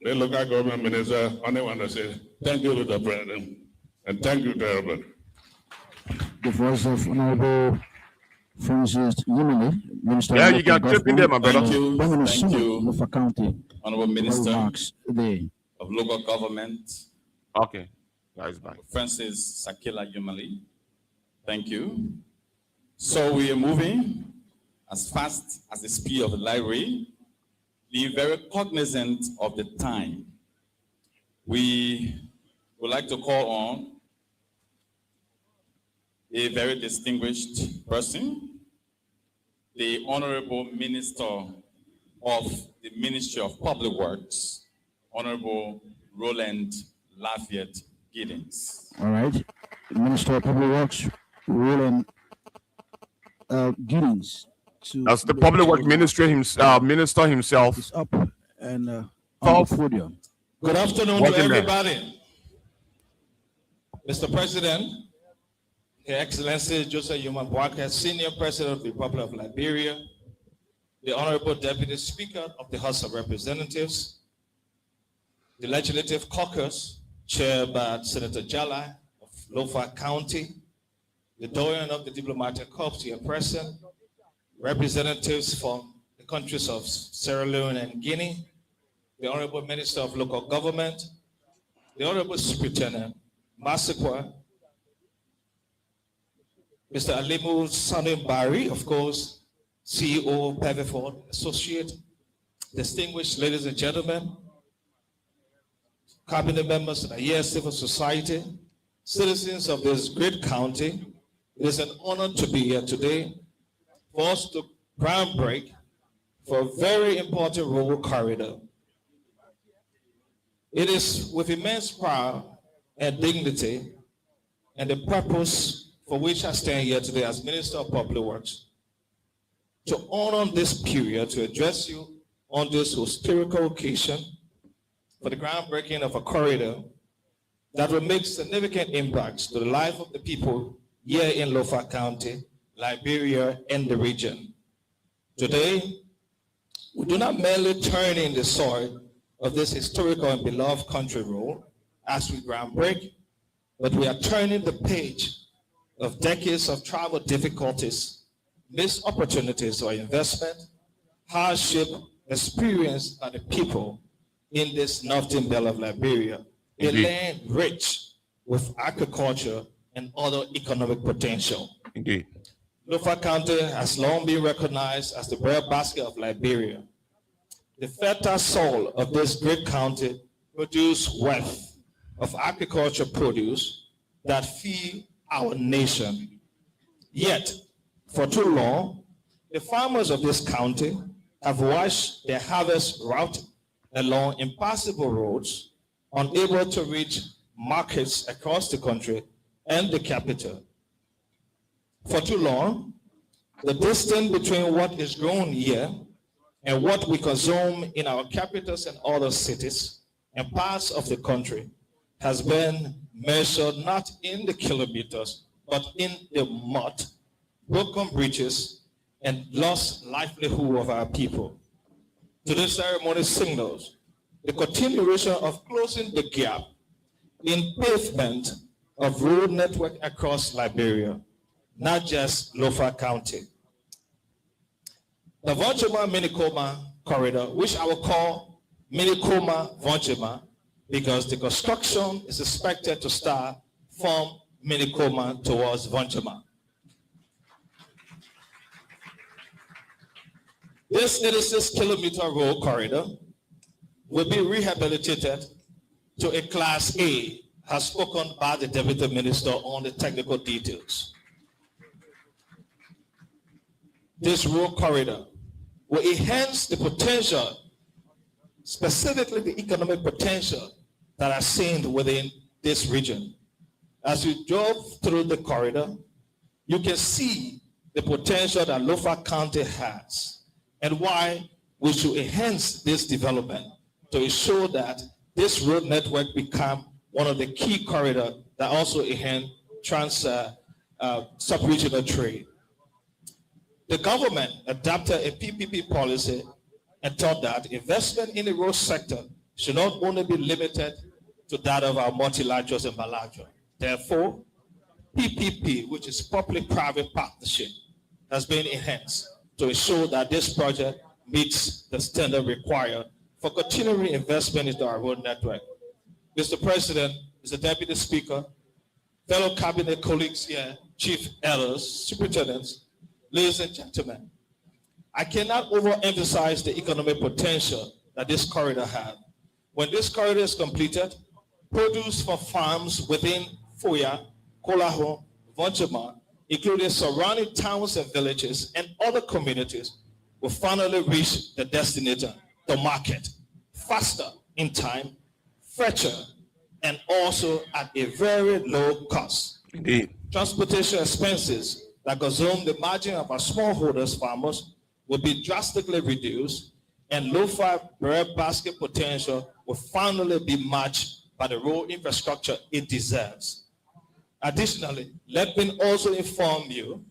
the local government minister only want to say thank you, Mr. President, and thank you to everybody. The voice of Honorable Francis Yimele, Minister. Yeah, you got chip in there, my brother. Thank you, Lofa County. Honorable Minister of Local Government. Okay, guys, back. Francis Sakila Yumali. Thank you. So we are moving as fast as the speed of the library, being very cognizant of the time. We would like to call on a very distinguished person, the Honorable Minister of the Ministry of Public Works, Honorable Roland Lafayette Giddens. All right, Minister of Public Works, Roland Giddens. That's the Public Works Minister himself. Is up and on the podium. Good afternoon to everybody. Mr. President, Her Excellency Joseph Yuma Boakai, Senior President of the Republic of Liberia, the Honorable Deputy Speaker of the House of Representatives, the Legislative Caucus, chaired by Senator Jala of Lofa County, the Doyen of the Diplomatic Corps, here present, representatives from the countries of Sierra Leone and Guinea, the Honorable Minister of Local Government, the Honorable Superintendent Masekwa, Mr. Alimu Sanim Bari, of course, CEO Peveford Associate, distinguished ladies and gentlemen, cabinet members of the here civil society, citizens of this great county, it is an honor to be here today for us to groundbreak for a very important rural corridor. It is with immense pride and dignity and the purpose for which I stand here today as Minister of Public Works to honor this period to address you on this historical occasion for the groundbreaking of a corridor that will make significant impacts to the life of the people here in Lofa County, Liberia, and the region. Today, we do not merely turn in the soil of this historical and beloved country road as we groundbreak, but we are turning the page of decades of travel difficulties, missed opportunities for investment, hardship experienced by the people in this northern belt of Liberia, a land rich with agriculture and other economic potential. Indeed. Lofa County has long been recognized as the breadbasket of Liberia. The fertile soil of this great county produces wealth of agriculture produce that feed our nation. Yet, for too long, the farmers of this county have watched their harvest route along impassable roads, unable to reach markets across the country and the capital. For too long, the distance between what is grown here and what we consume in our capitals and other cities and parts of the country has been measured not in the kilometers, but in the mud, broken bridges, and lost livelihood of our people. Today's ceremony signals the continuation of closing the gap in pavement of road network across Liberia, not just Lofa County. The Vonchema-Minikoma corridor, which I will call Minikoma-Vonchema, because the construction is expected to start from Minikoma towards Vonchema. This 86-kilometer road corridor will be rehabilitated to a Class A, as spoken by the Deputy Minister on the technical details. This road corridor will enhance the potential, specifically the economic potential that are seen within this region. As you drove through the corridor, you can see the potential that Lofa County has and why we should enhance this development to ensure that this road network become one of the key corridors that also enhance sub-regional trade. The government adopted a PPP policy and thought that investment in the road sector should not only be limited to that of our multilaterals and bilateral. Therefore, PPP, which is public-private partnership, has been enhanced to ensure that this project meets the standard required for continuing investment into our road network. Mr. President, Mr. Deputy Speaker, fellow cabinet colleagues here, chief elders, superintendents, ladies and gentlemen, I cannot overemphasize the economic potential that this corridor has. When this corridor is completed, produce for farms within Foya, Kolaho, Vonchema, including surrounding towns and villages and other communities, will finally reach the destination, the market, faster in time, fresher, and also at a very low cost. Indeed. Transportation expenses that consume the margin of our smallholders farmers will be drastically reduced, and Lofa breadbasket potential will finally be matched by the road infrastructure it deserves. Additionally, let me also inform you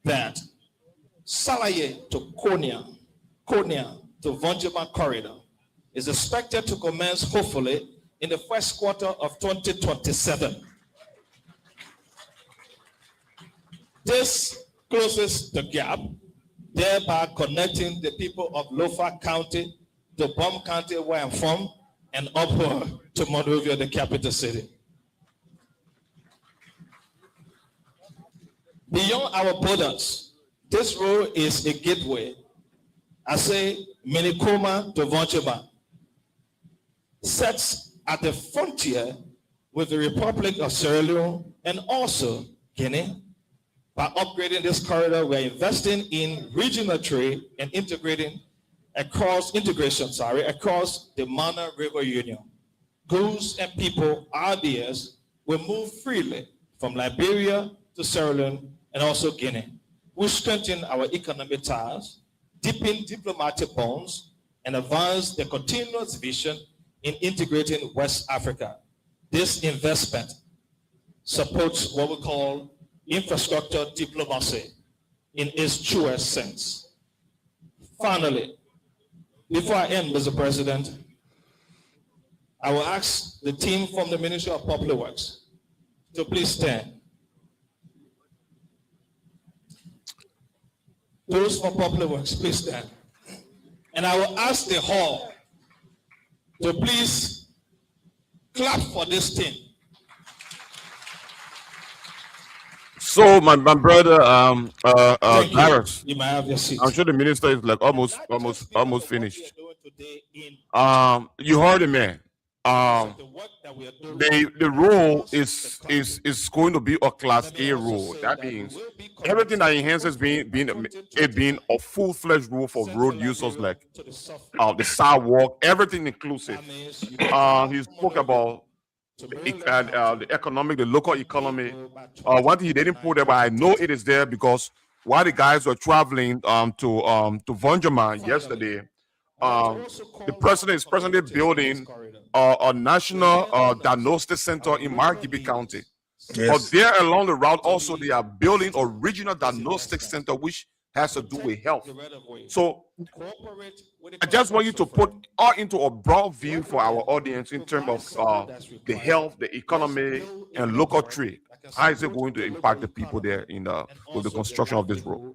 that Salaye to Konya to Vonjima corridor is expected to commence hopefully in the first quarter of 2027. This closes the gap, thereby connecting the people of Lofa County to Bum County, where I'm from, and upward to Monrovia, the capital city. Beyond our borders, this road is a gateway. I say Minikoma to Voncheba, sets at the frontier with the Republic of Sierra Leone and also Guinea. By upgrading this corridor, we're investing in regional trade and integration across the Mana River Union. Goods and people, ideas, will move freely from Liberia to Sierra Leone and also Guinea. We strengthen our economic ties, deepen diplomatic bonds, and advance the continuous vision in integrating West Africa. This investment supports what we call infrastructure diplomacy in its truest sense. Finally, before I end, Mr. President, I will ask the team from the Ministry of Public Works to please stand. Those from Public Works, please stand. And I will ask the hall to please clap for this team. So my brother, Darius, you might have your seat. I'm sure the minister is like almost finished. You heard it, man. The road is going to be a Class A road. That means everything that enhances being a full-fledged road for road users, like the sidewalk, everything inclusive. He spoke about the economic, the local economy. One thing he didn't put there, but I know it is there because while the guys were traveling to Vonjima yesterday, the president is presently building a national diagnostic center in Margibi County. Yes. But there along the route also they are building a regional diagnostic center which has to do with health. So I just want you to put all into a broad view for our audience in terms of the health, the economy, and local trade. How is it going to impact the people there in with the construction of this road?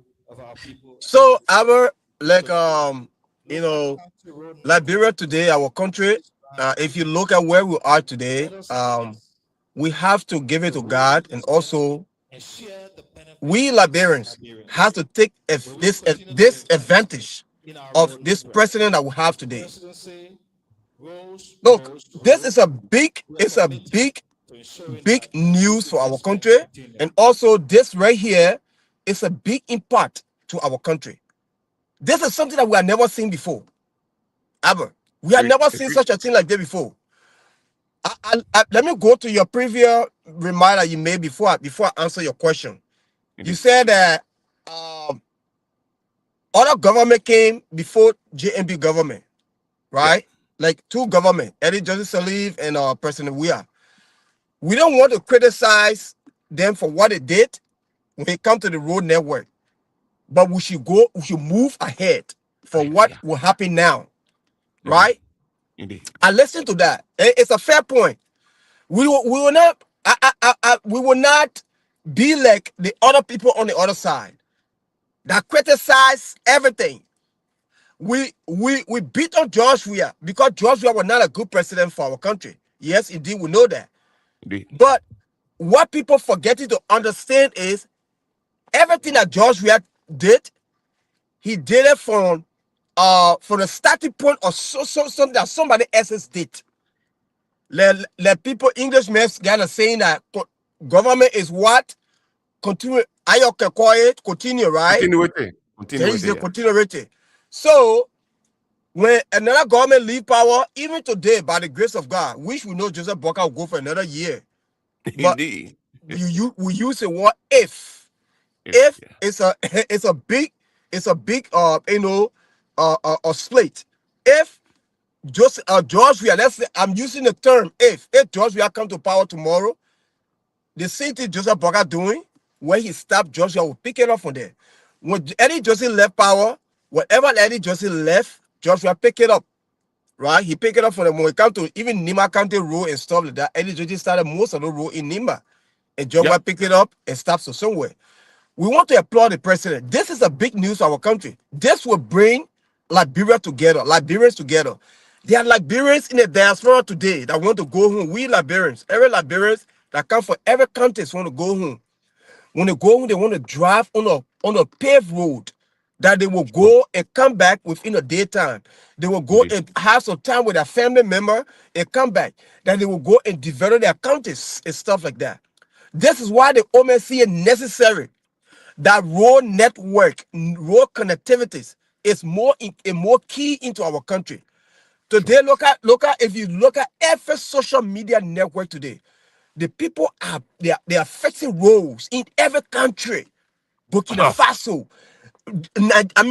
So our Liberia today, our country, if you look at where we are today, we have to give it to God, and also we Liberians have to take this advantage of this president that we have today. Look, this is a big news for our country, and also this right here is a big impact to our country. This is something that we have never seen before, ever. We have never seen such a thing like this before. Let me go to your previous reminder you made before I answer your question. You said that other government came before JMB government, right? Like two government, Eddie Joseph Saliv and President Weah. We don't want to criticize them for what they did when it comes to the road network, but we should move ahead for what will happen now, right? Indeed. And listen to that. It's a fair point. We will not be like the other people on the other side that criticize everything. We beat on George Weah because George Weah was not a good president for our country. Yes, indeed, we know that. Indeed. But what people forgetting to understand is everything that George Weah did, he did it from the starting point of something that somebody else did. Let people, Englishmen, kind of saying that government is what? Continue, continue, right? Continuity. So, when another government leave power, even today, by the grace of God, which we know Joseph Boakai will go for another year. But Indeed. we use the word if. If it's a big split. If George Weah, I'm using the term if George Weah come to power tomorrow, the same thing Joseph Boakai doing, when he stopped Joshua, will pick it up from there. When Eddie Johnson left power, whatever Eddie Johnson left, Joshua pick it up. Right? He picked it up from the when it comes to even Nima County Road and stuff like that. Eddie Johnson started most of the road in Nima. And Joshua picked it up and stopped so somewhere. We want to applaud the president. This is a big news for our country. This will bring Liberia together, Liberians together. There are Liberians in the diaspora today that want to go home. We Liberians, every Liberians that come from every country want to go home. When they go home, they want to drive on a paved road that they will go and come back within a daytime. They will go and have some time with their family member and come back. Then they will go and develop their counties and stuff like that. This is why the OMS see it necessary that road network, road connectivities is more key into our country. Today, look at if you look at every social media network today, the people are they are fixing roads in every country. Burkina Faso,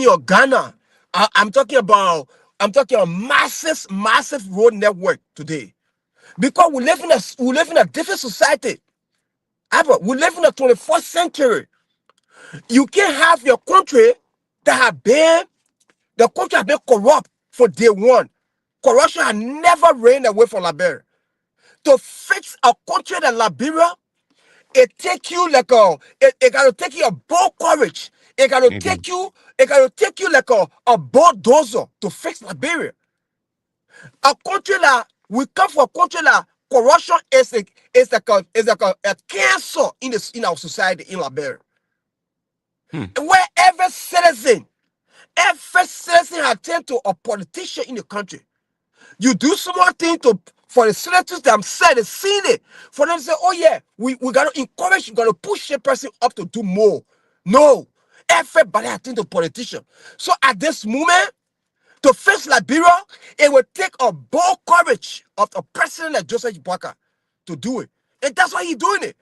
or Ghana. I'm talking about massive road network today. Because we live in a different society. We live in the 21st century. You can't have your country the country has been corrupt for day one. Corruption has never reigned away from Liberia. To fix a country like Liberia, it take you like it gotta take you a bold courage. It gotta take you like a bulldozer to fix Liberia. A country that we come from, a country that corruption is like a cancer in our society in Liberia. Where every citizen attend to a politician in the country. You do small thing for the senators themselves, they seen it. For them to say, oh yeah, we gotta encourage, you gotta push a person up to do more. No. Everybody attend to politician. So at this moment, to face Liberia, it will take a bold courage of a president like Joseph Boakai to do it. And that's why he's doing it.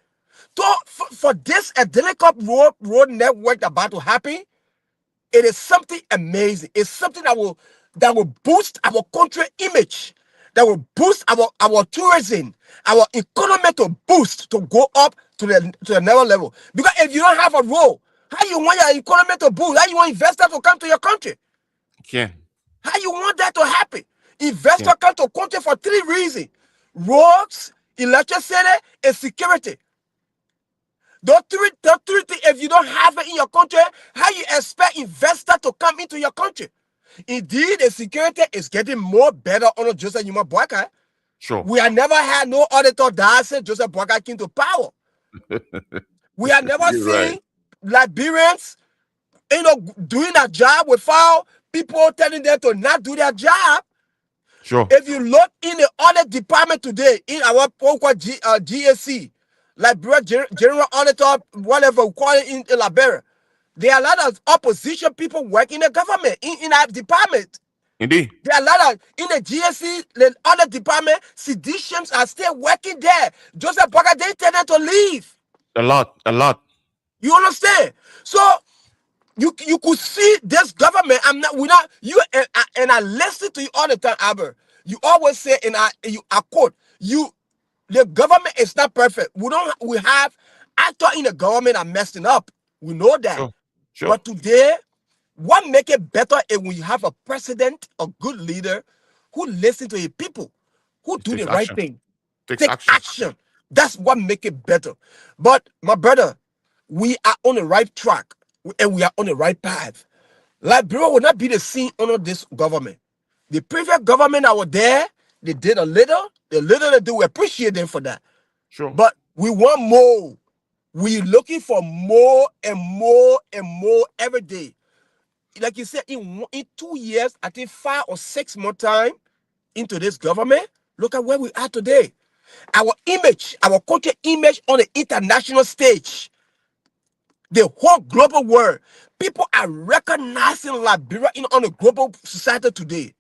So for this delicate road network about to happen, it is something amazing. It's something that will boost our country image, that will boost our tourism, our economy to boost, to go up to the next level. Because if you don't have a road, how you want your economy to boost? How you want investors to come to your country? How you want that to happen? Investors come to country for 3 reasons: roads, electricity, and security. Those three things, if you don't have it in your country, how you expect investors to come into your country? Indeed, the security is getting more better under Joseph Boakai. Sure. We have never had no auditor that since Joseph Boakai came to power. We have never seen Liberians, doing a job without people telling them to not do their job. Sure. If you look in the audit department today, in our GAC, Liberia General Auditor, whatever we call it in Liberia, there are a lot of opposition people working in the government, in our department. Indeed. There are a lot of, in the GSC, the other department, seditiums are still working there. Joseph Boakai didn't tell them to leave. A lot. You understand? So you could see this government. And I listen to you all the time, Albert. You always say, and I quote, the government is not perfect. We have actors in the government are messing up. We know that. Sure. But today, what make it better is when you have a president, a good leader, who listens to his people, who do the right thing. Take action. That's what make it better. But my brother, we are on the right track and we are on the right path. Liberia will not be the same under this government. The previous government that was there, they did a little. The little they do, we appreciate them for that. Sure. But we want more. We're looking for more and more and more every day. Like you said, in 2 years, I think 5 or 6 more time into this government, look at where we are today. Our image, our country image on the international stage, the whole global world, people are recognizing Liberia on the global society today.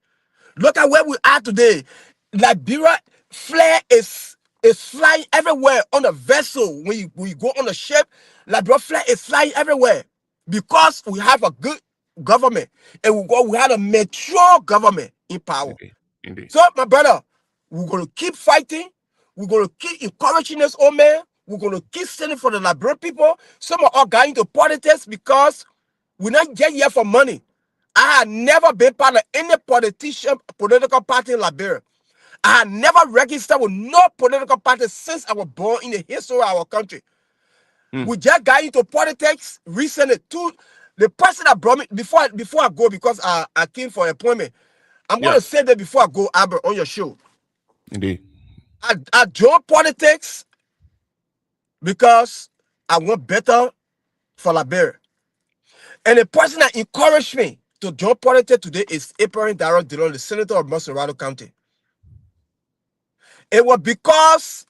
Look at where we are today. Liberia flag is flying everywhere on a vessel. When you go on a ship, Liberia flag is flying everywhere because we have a good government and we had a mature government in power. Indeed. So, my brother, we're going to keep fighting. We're going to keep encouraging this old man. We're going to keep standing for the Liberian people. Some of us got into politics because we not get here for money. I had never been part of any political party in Liberia. I had never registered with no political party since I was born in the history of our country. We just got into politics recently. The person that brought me, before I go, because I came for appointment, I'm going to say that before I go, Albert, on your show. Indeed. I joined politics because I want better for Liberia. And the person that encouraged me to join politics today is Abraham Darrell Dillon, the senator of Monserrado County. It was because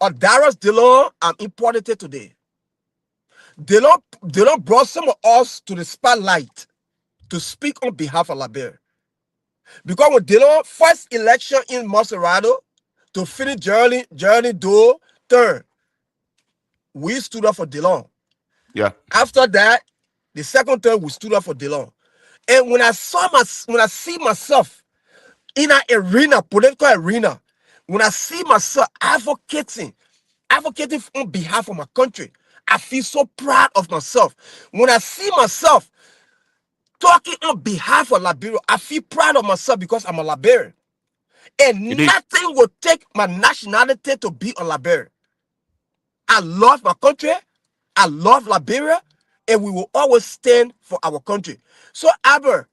of Darrell Dillon I'm in politics today. Dillon brought some of us to the spotlight to speak on behalf of Liberia. Because when Dillon first election in Monserrado to finish Jeremy Doe third, we stood up for Dillon. Yeah. After that, the second term we stood up for Dillon. And when I see myself in an arena, political arena, when I see myself advocating on behalf of my country, I feel so proud of myself. When I see myself talking on behalf of Liberia, I feel proud of myself because I'm a Liberian. And nothing will take my nationality to be a Liberian. I love my country. I love Liberia. And we will always stand for our country. So, Albert,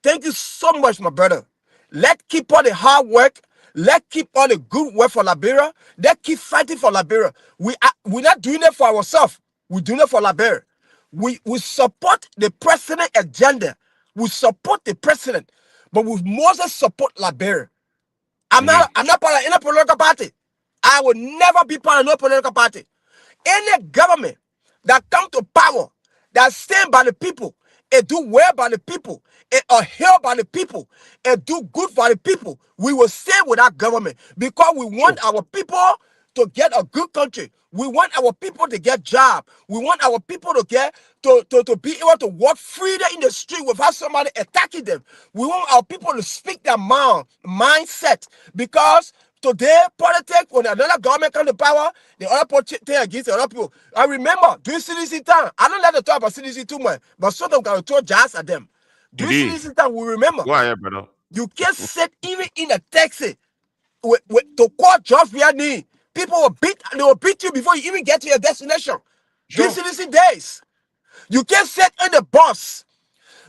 thank you so much, my brother. Let's keep all the hard work. Let's keep all the good work for Liberia. Let's keep fighting for Liberia. We're not doing it for ourselves. We're doing it for Liberia. We support the president agenda. We support the president, but we mostly support Liberia. I'm not part of any political party. I will never be part of no political party. Any government that come to power, that stand by the people, and do well by the people, and are held by the people, and do good for the people, we will stay with that government because we want our people to get a good country. We want our people to get jobs. We want our people to get to be able to walk freely in the street without somebody attacking them. We want our people to speak their mindset because today, politics, when another government comes to power, the other politics against the other people. I remember during CDC time, I don't like to talk about CDC too much, but sometimes got to throw jazz at them. During CDC time, we remember. Go ahead, brother. You can't sit even in a taxi to call George Vianney. People will beat you before you even get to your destination. During CDC days, you can't sit in the bus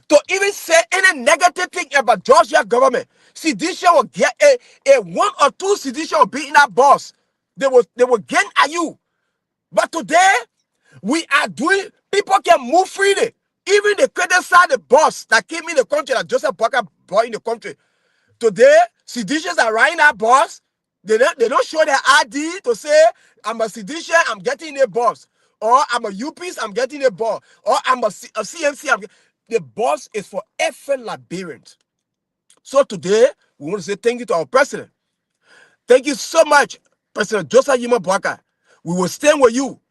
to even say any negative thing about Georgia government. Sedition will get a one or two sedition will be in that bus. They will gain at you. But today, we are doing, people can move freely. Even the criticize the boss that came in the country, that Joseph Boakai brought in the country. Today, seditionists are riding that bus. They don't show their ID to say, I'm a sedition, I'm getting a bus. Or I'm a UPs, I'm getting a bus. Or I'm a CMC, the bus is for every Liberians. So today, we want to say thank you to our president. Thank you so much, President Joseph Yuma Boakai. We will stand with you.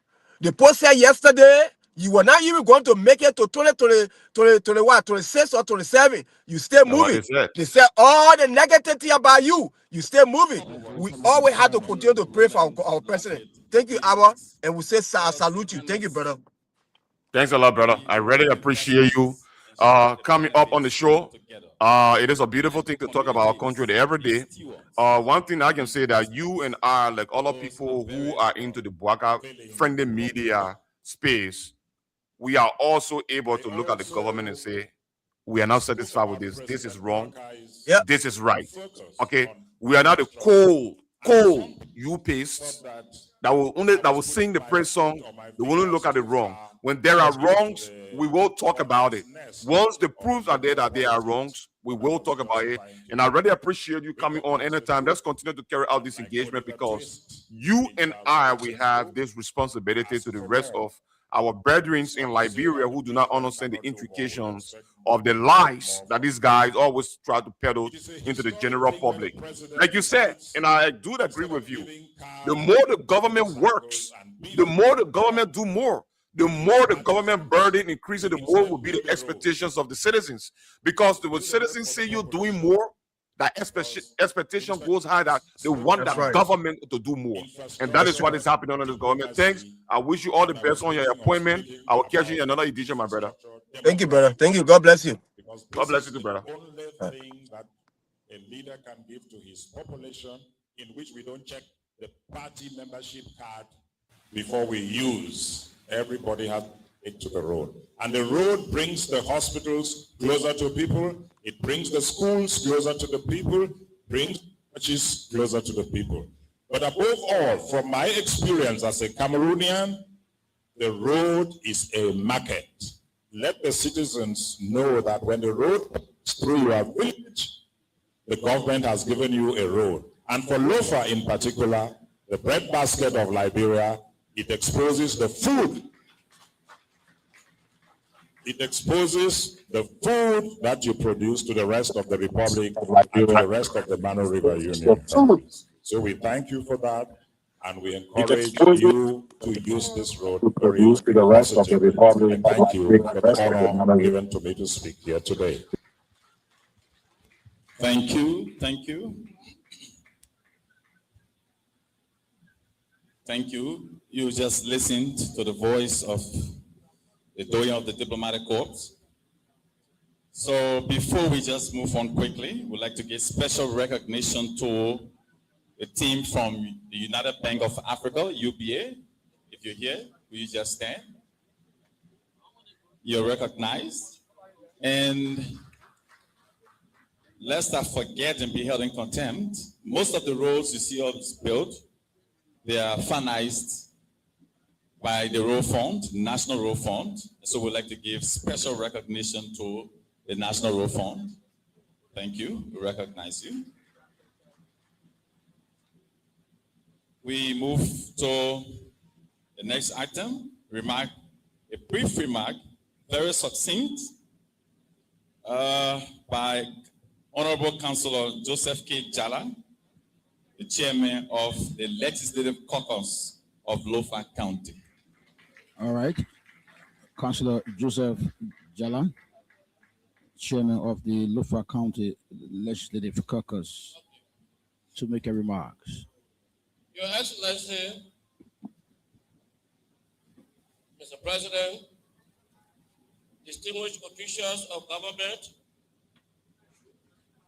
The post said yesterday, you were not even going to make it to 26 or 27. You stay moving. They said all the negativity about you. You stay moving. We always have to continue to pray for our president. Thank you, Abba. And we say, I salute you. Thank you, brother. Thanks a lot, brother. I really appreciate you coming up on the show. It is a beautiful thing to talk about our country every day. One thing I can say that you and I, like other people who are into the Boakai-friendly media space, we are also able to look at the government and say, we are not satisfied with this. This is wrong. Yep. This is right. Okay. We are not the cold you-paste that will sing the praise song. They will only look at the wrong. When there are wrongs, we will talk about it. Once the proofs are there that there are wrongs, we will talk about it. And I really appreciate you coming on anytime. Let's continue to carry out this engagement because you and I, we have this responsibility to the rest of our brethren in Liberia who do not understand the implications of the lies that these guys always try to peddle into the general public. Like you said, and I do agree with you, the more the government works, the more the government do more. The more the government burden increases, the more will be the expectations of the citizens. Because the citizens see you doing more, That expectation goes high that they want That's the right. government to do more. And that is what is happening under this government. Thanks. I wish you all the best on your appointment. I will catch you in another edition, my brother. Thank you, brother. Thank you. God bless you. God bless you too, brother. The only thing that a leader can give to his population, in which we don't check the party membership card before we use. Everybody has it to the road. And the road brings the hospitals closer to people. It brings the schools closer to the people, brings churches closer to the people. But above all, from my experience as a Cameroonian, the road is a market. Let the citizens know that when the road is through your village, the government has given you a road. And for Lofa in particular, the breadbasket of Liberia, it exposes the food. It exposes the food that you produce to the rest of the Republic and to the rest of the Mano River Union. So we thank you for that, and we encourage you to use this road to produce to the rest of the Republic. And thank you for the honor given to me to speak here today. Thank you. Thank you. Thank you. You just listened to the voice of the doyen of the diplomatic corps. So before we just move on quickly, we'd like to give special recognition to the team from the United Bank of Africa, UBA. If you're here, will you just stand? You're recognized. And lest I forget and be held in contempt, most of the roads you see us built, they are financed by the Road Fund, National Road Fund. So we'd like to give special recognition to the National Road Fund. Thank you. We recognize you. We move to the next item. Remark, a brief remark, very succinct, by Honorable Councillor Joseph K. Jala, the chairman of the Legislative Caucus of Lofa County. All right. Councillor Joseph Jala, chairman of the Lofa County Legislative Caucus, to make a remarks. Your Excellency, Mr. President, distinguished officials of government,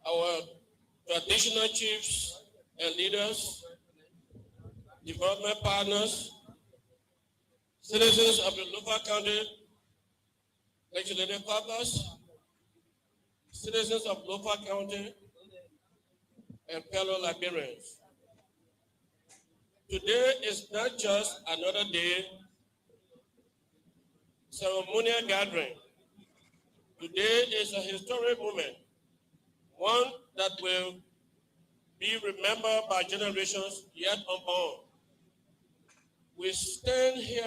our traditional chiefs and leaders, development partners, citizens of the Lofa County Legislative Caucus, citizens of Lofa County, and fellow Liberians. Today is not just another day, ceremonial gathering. Today is a historic moment, one that will be remembered by generations yet unborn. We stand here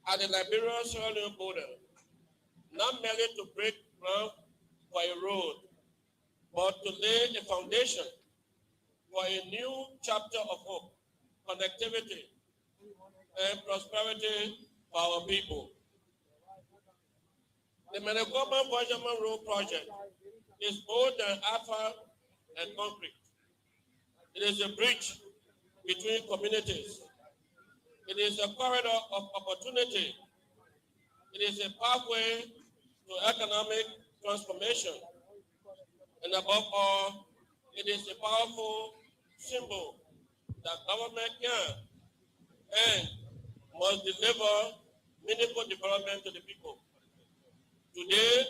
at the Liberia-Sierra Leone border, not merely to break ground for a road, but to lay a foundation for a new chapter of hope, connectivity, and prosperity for our people. The Menegoma-Bojaman Road project is more than asphalt and concrete. It is a bridge between communities. It is a corridor of opportunity. It is a pathway to economic transformation. And above all, it is a powerful symbol that government can and must deliver meaningful development to the people. Today,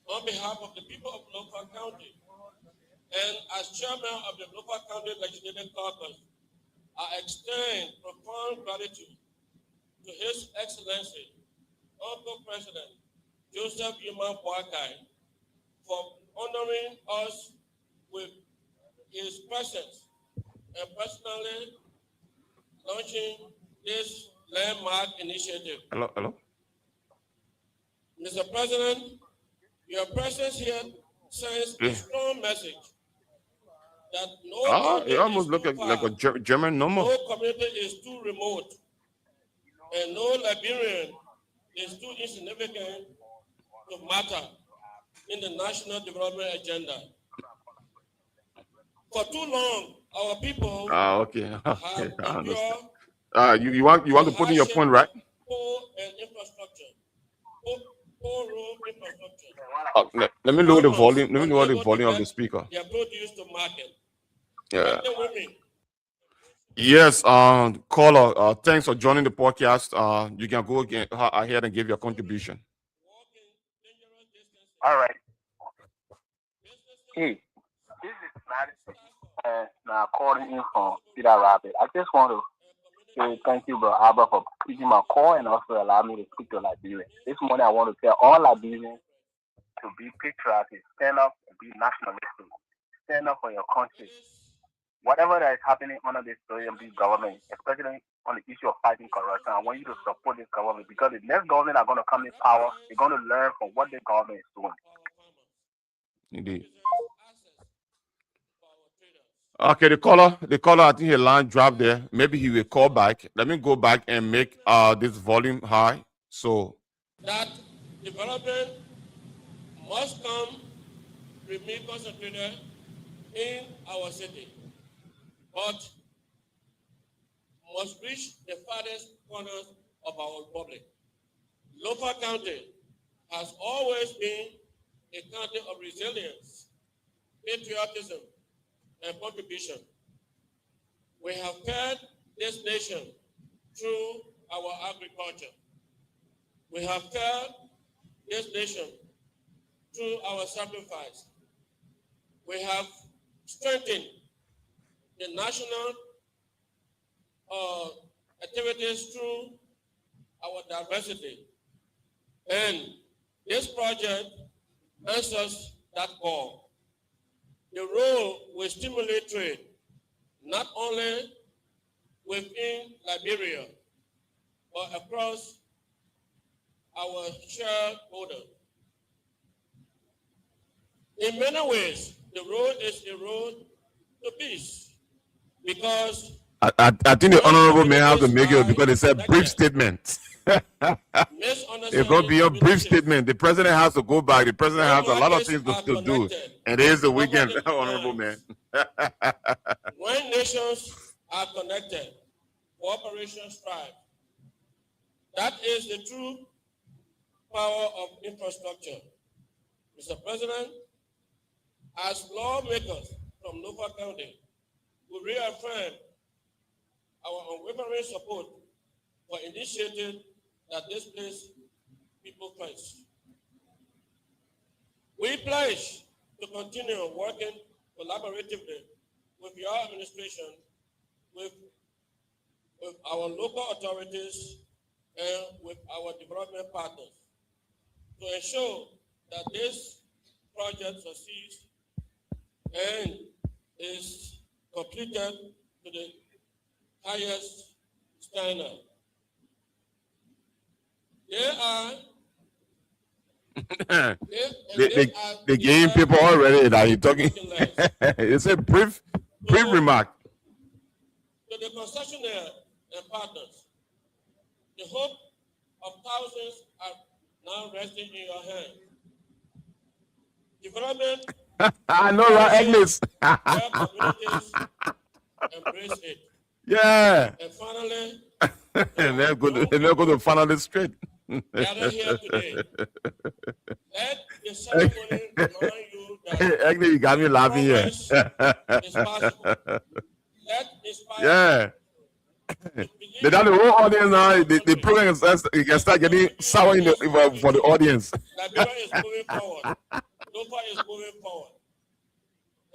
on behalf of the people of Lofa County, and as chairman of the Lofa County Legislative Caucus, I extend profound gratitude to His Excellency, Honorable President Joseph Yuma Boakai, for honoring us with his presence and personally launching this landmark initiative. Hello. Mr. President, your presence here sends a strong message that no it almost looks like a German number. no community is too remote, and no Liberian is too insignificant to matter in the national development agenda. For too long, our people Okay. have Okay. I endured understand. You want to put in your point, right? poor and infrastructure, poor road infrastructure. Let me lower the Farmers volume. Let me lower the unable to volume of the get speaker. their produce to market. Yeah. Pregnant women Yes. Caller. Thanks for joining the podcast. You can go again ahead and give your contribution. All right. Hey, this is Madison. Now calling in from Cedar Rapids. I just want to say thank you, Bro Abba, for picking my call and also allow me to speak to Liberians. This morning, I want to tell all Liberians to be patriotic, stand up and be nationalistic, stand up for your country. Whatever that is happening under this big government, especially on the issue of fighting corruption, I want you to support this government because the next government are going to come in power. They're going to learn from what the government is doing. Indeed. Okay, the caller, I think his line dropped there. Maybe he will call back. Let me go back and make this volume high. So that development must come remain concentrated in our city, but must reach the farthest corners of our republic. Lofa County has always been a county of resilience, patriotism, and contribution. We have fed this nation through our agriculture. We have fed this nation through our sacrifice. We have strengthened the national activities through our diversity. And this project answers that call. The road will stimulate trade, not only within Liberia, but across our shared border. In many ways, the road is a road to peace because I think the honorable may have to make it because it's a brief statement. It's going to be a brief statement. The president has to go back. The president has a lot of things to do. And it is the weekend, honorable man. When nations are connected, cooperation strives. That is the true power of infrastructure. Mr. President, as lawmakers from Lofa County, we reaffirm our unwavering support for initiatives that displace people first. We pledge to continue working collaboratively with your administration, with our local authorities, and with our development partners to ensure that this project succeeds and is completed to the highest standard. They gave people already that you're talking. It's a brief remark. To the concessionaire and partners, the hope of thousands are now resting in your hands. Development. I know, right, Agnes? Communities embrace it. Yeah. And finally, and they're going to finally straight. gather here today. Let the ceremony remind you that Agnes, you got me laughing here. is possible. Let inspire Yeah. They done the whole audience now. The program can start getting sour for the audience. Liberia is moving forward. Lofa is moving forward.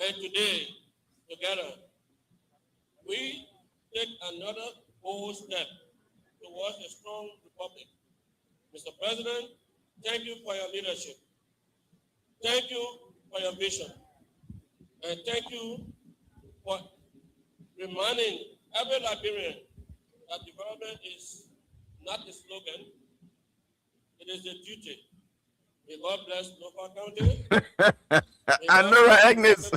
And today, together, we take another bold step towards a strong republic. Mr. President, thank you for your leadership. Thank you for your vision. And thank you for reminding every Liberian that development is not a slogan, it is a duty. May God bless Lofa County. I know, right, Agnes?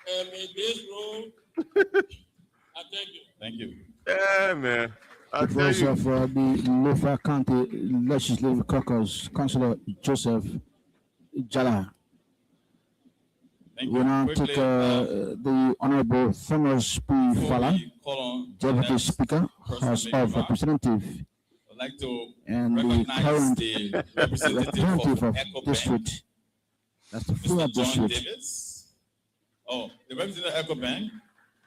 And may this road, I thank you. Thank you. Yeah, man. The voice of the Lofa County Legislative Caucus, Councillor Joseph Jala. Thank We you. now Quickly, take the Honorable Thomas P. Fala, we call on the Deputy next Speaker, person House to make of remark. Representatives, I'd like to and the recognize current the representative representative of of EcoBank, district. That's the Fuller Mr. John district. Davis. Oh, the representative of EcoBank,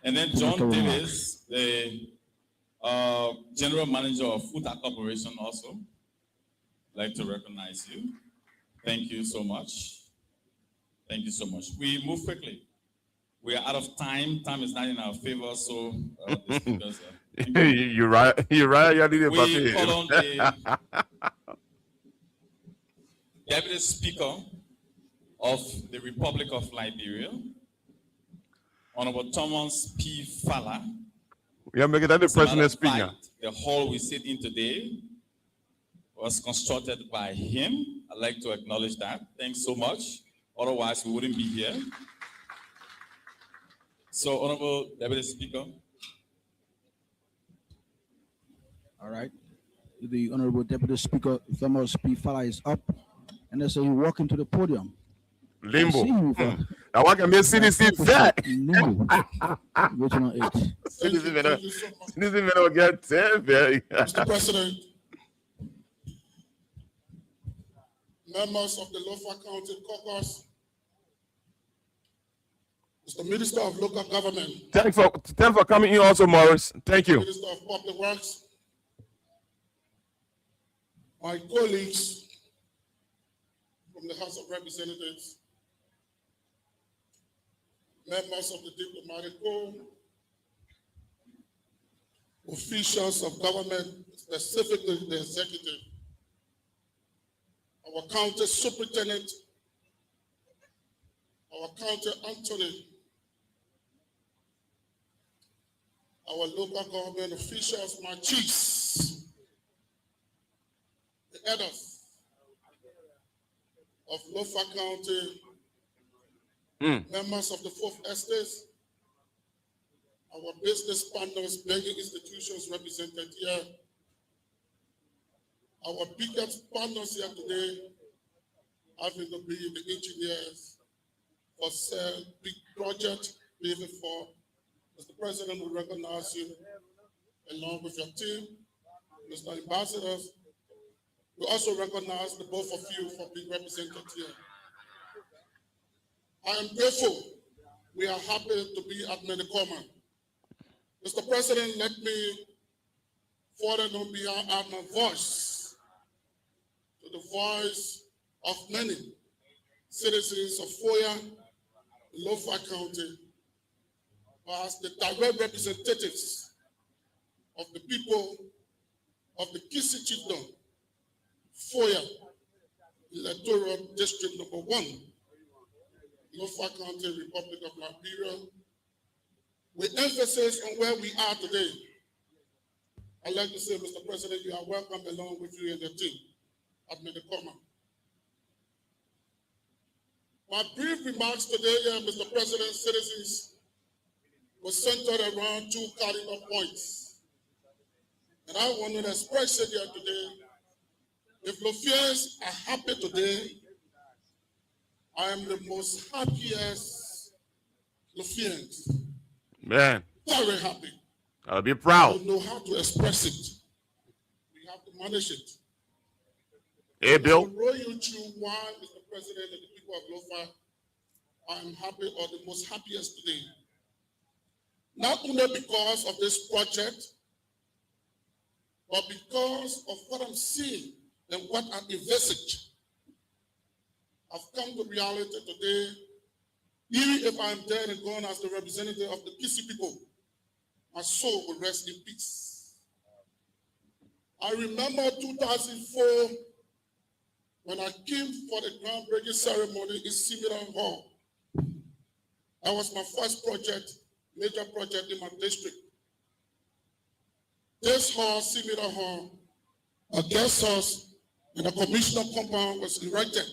and then To John make a remark. Davis, the General Manager of Futa Corporation also. I'd like to recognize you. Thank you so much. Thank you so much. We move quickly. We are out of time. Time is not in our favor, so the speakers You're right. You're right. You need a we papier. call on the Deputy Speaker of the Republic of Liberia, Honorable Thomas P. Fala. We are making that the As a matter president of speaking. fact, the hall we sit in today was constructed by him. I'd like to acknowledge that. Thanks so much. Otherwise, we wouldn't be here. So, Honorable Deputy Speaker. All right. The Honorable Deputy Speaker Thomas P. Fala is up, and as he walk into the podium. Limbo. I see him with I want to be CDC fat. Limbo. Regional 8. CDC may not get 10. Mr. President, members of the Lofa County Caucus, Mr. Minister of Local Government, Thanks for coming in also, Morris. Thank you. Minister of Public Works, my colleagues from the House of Representatives, members of the Diplomatic Corps, officials of government, specifically the executive, our county superintendent, our county attorney, our local government officials, my chiefs, the elders of Lofa County, members of the Fourth Estate, our business partners, banking institutions represented here, our biggest partners here today, having to be the engineers for said big project, David Ford. Mr. President, we recognize you along with your team, Mr. Ambassadors. We also recognize the both of you for being represented here. I am grateful. We are happy to be at Medicoma. Mr. President, let me forward on behalf of my voice to the voice of many citizens of Foya, Lofa County, as the direct representatives of the people of the Kisi Chiefdom, Foya, Electoral District number 1, Lofa County, Republic of Liberia, with emphasis on where we are today. I'd like to say, Mr. President, you are welcome along with you and the team at Medicoma. My brief remarks today, Mr. President, citizens, was centered around two cardinal points. And I want to express it here today. If Lofians are happy today, I am the most happiest Lofians. Man. Very happy. I'll be proud. I don't know how to express it. We have to manage it. Hey, Bill. To roll you through why, Mr. President, and the people of Lofa, I am happy or the most happiest today. Not only because of this project, but because of what I'm seeing and what I envisage. I've come to reality today, even if I'm dead and gone as the representative of the Kisi people, my soul will rest in peace. I remember 2004 when I came for the groundbreaking ceremony in Simira Hall. That was my first project, major project in my district. This hall, Simira Hall, a guest house and a commissioner compound was erected.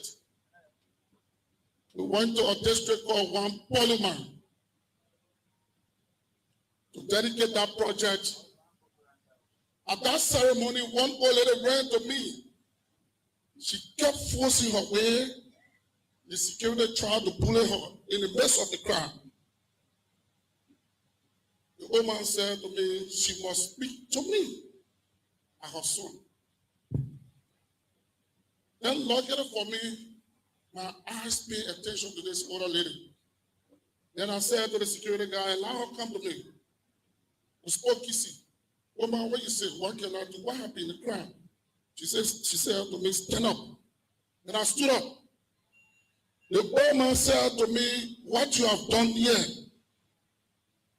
We went to a district called One Polyman to dedicate that project. At that ceremony, one old lady ran to me. She kept forcing her way The security tried to bully her in the midst of the crowd. The old man said to me, she must speak to me as her son. Then luckily for me, my eyes paid attention to this older lady. Then I said to the security guy, allow her come to me. We spoke kissy. Oh man, what you say? What can I do? What happened in the crowd? She said to me, stand up. Then I stood up. The old man said to me, what you have done here,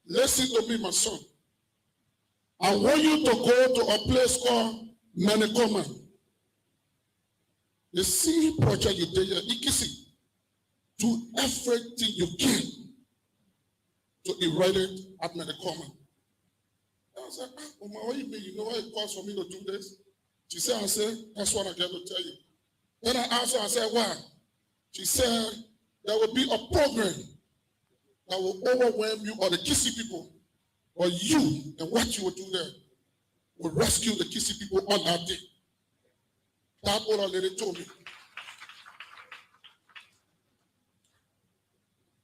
listen to me, my son. I want you to go to a place called Manicoma. The same project you did here, Ikisi, do everything you can to eradicate at Manicoma. I said, Mama, what you mean? You know what it costs for me to do this? She said, that's what I got to tell you. Then I asked her, I said, why? She said, there will be a program that will overwhelm you or the Kisi people, or you and what you will do there will rescue the Kisi people on that day. That older lady told me.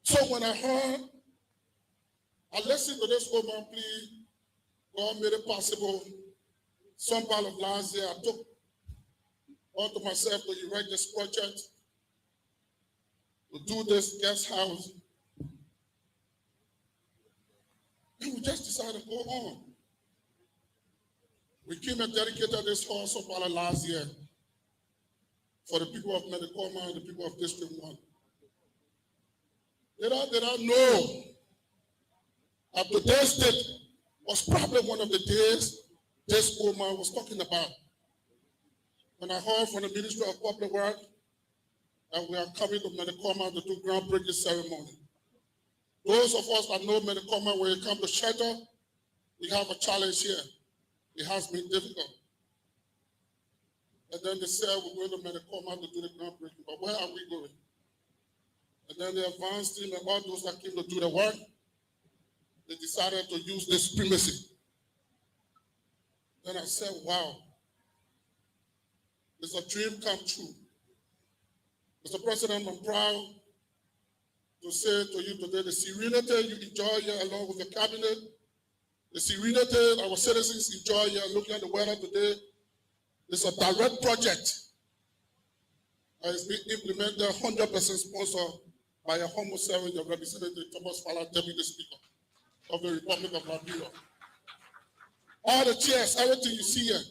So when I heard, I listened to this woman plea. God made it possible. Some part of last year, I took onto myself to erect this project, to do this guest house. And we just decided to go on. We came and dedicated this hall some part of last year for the people of Manicoma and the people of District 1. Did I know that today's date was probably one of the days this old man was talking about. When I heard from the Ministry of Public Works that we are coming to Manicoma to do groundbreaking ceremony. Those of us that know Manicoma, when it comes to shelter, we have a challenge here. It has been difficult. And then they said we're going to Manicoma to do the groundbreaking, but where are we going? And then the advanced team and all those that came to do the work, they decided to use this primacy. Then I said, wow, it's a dream come true. Mr. President, I'm proud to say to you today, the serenity you enjoy here along with the cabinet, the serenity our citizens enjoy here looking at the weather today, is a direct project that is being implemented 100% sponsored by a humble servant, the Representative Thomas Fala, Deputy Speaker of the Republic of Liberia. All the chairs, everything you see here,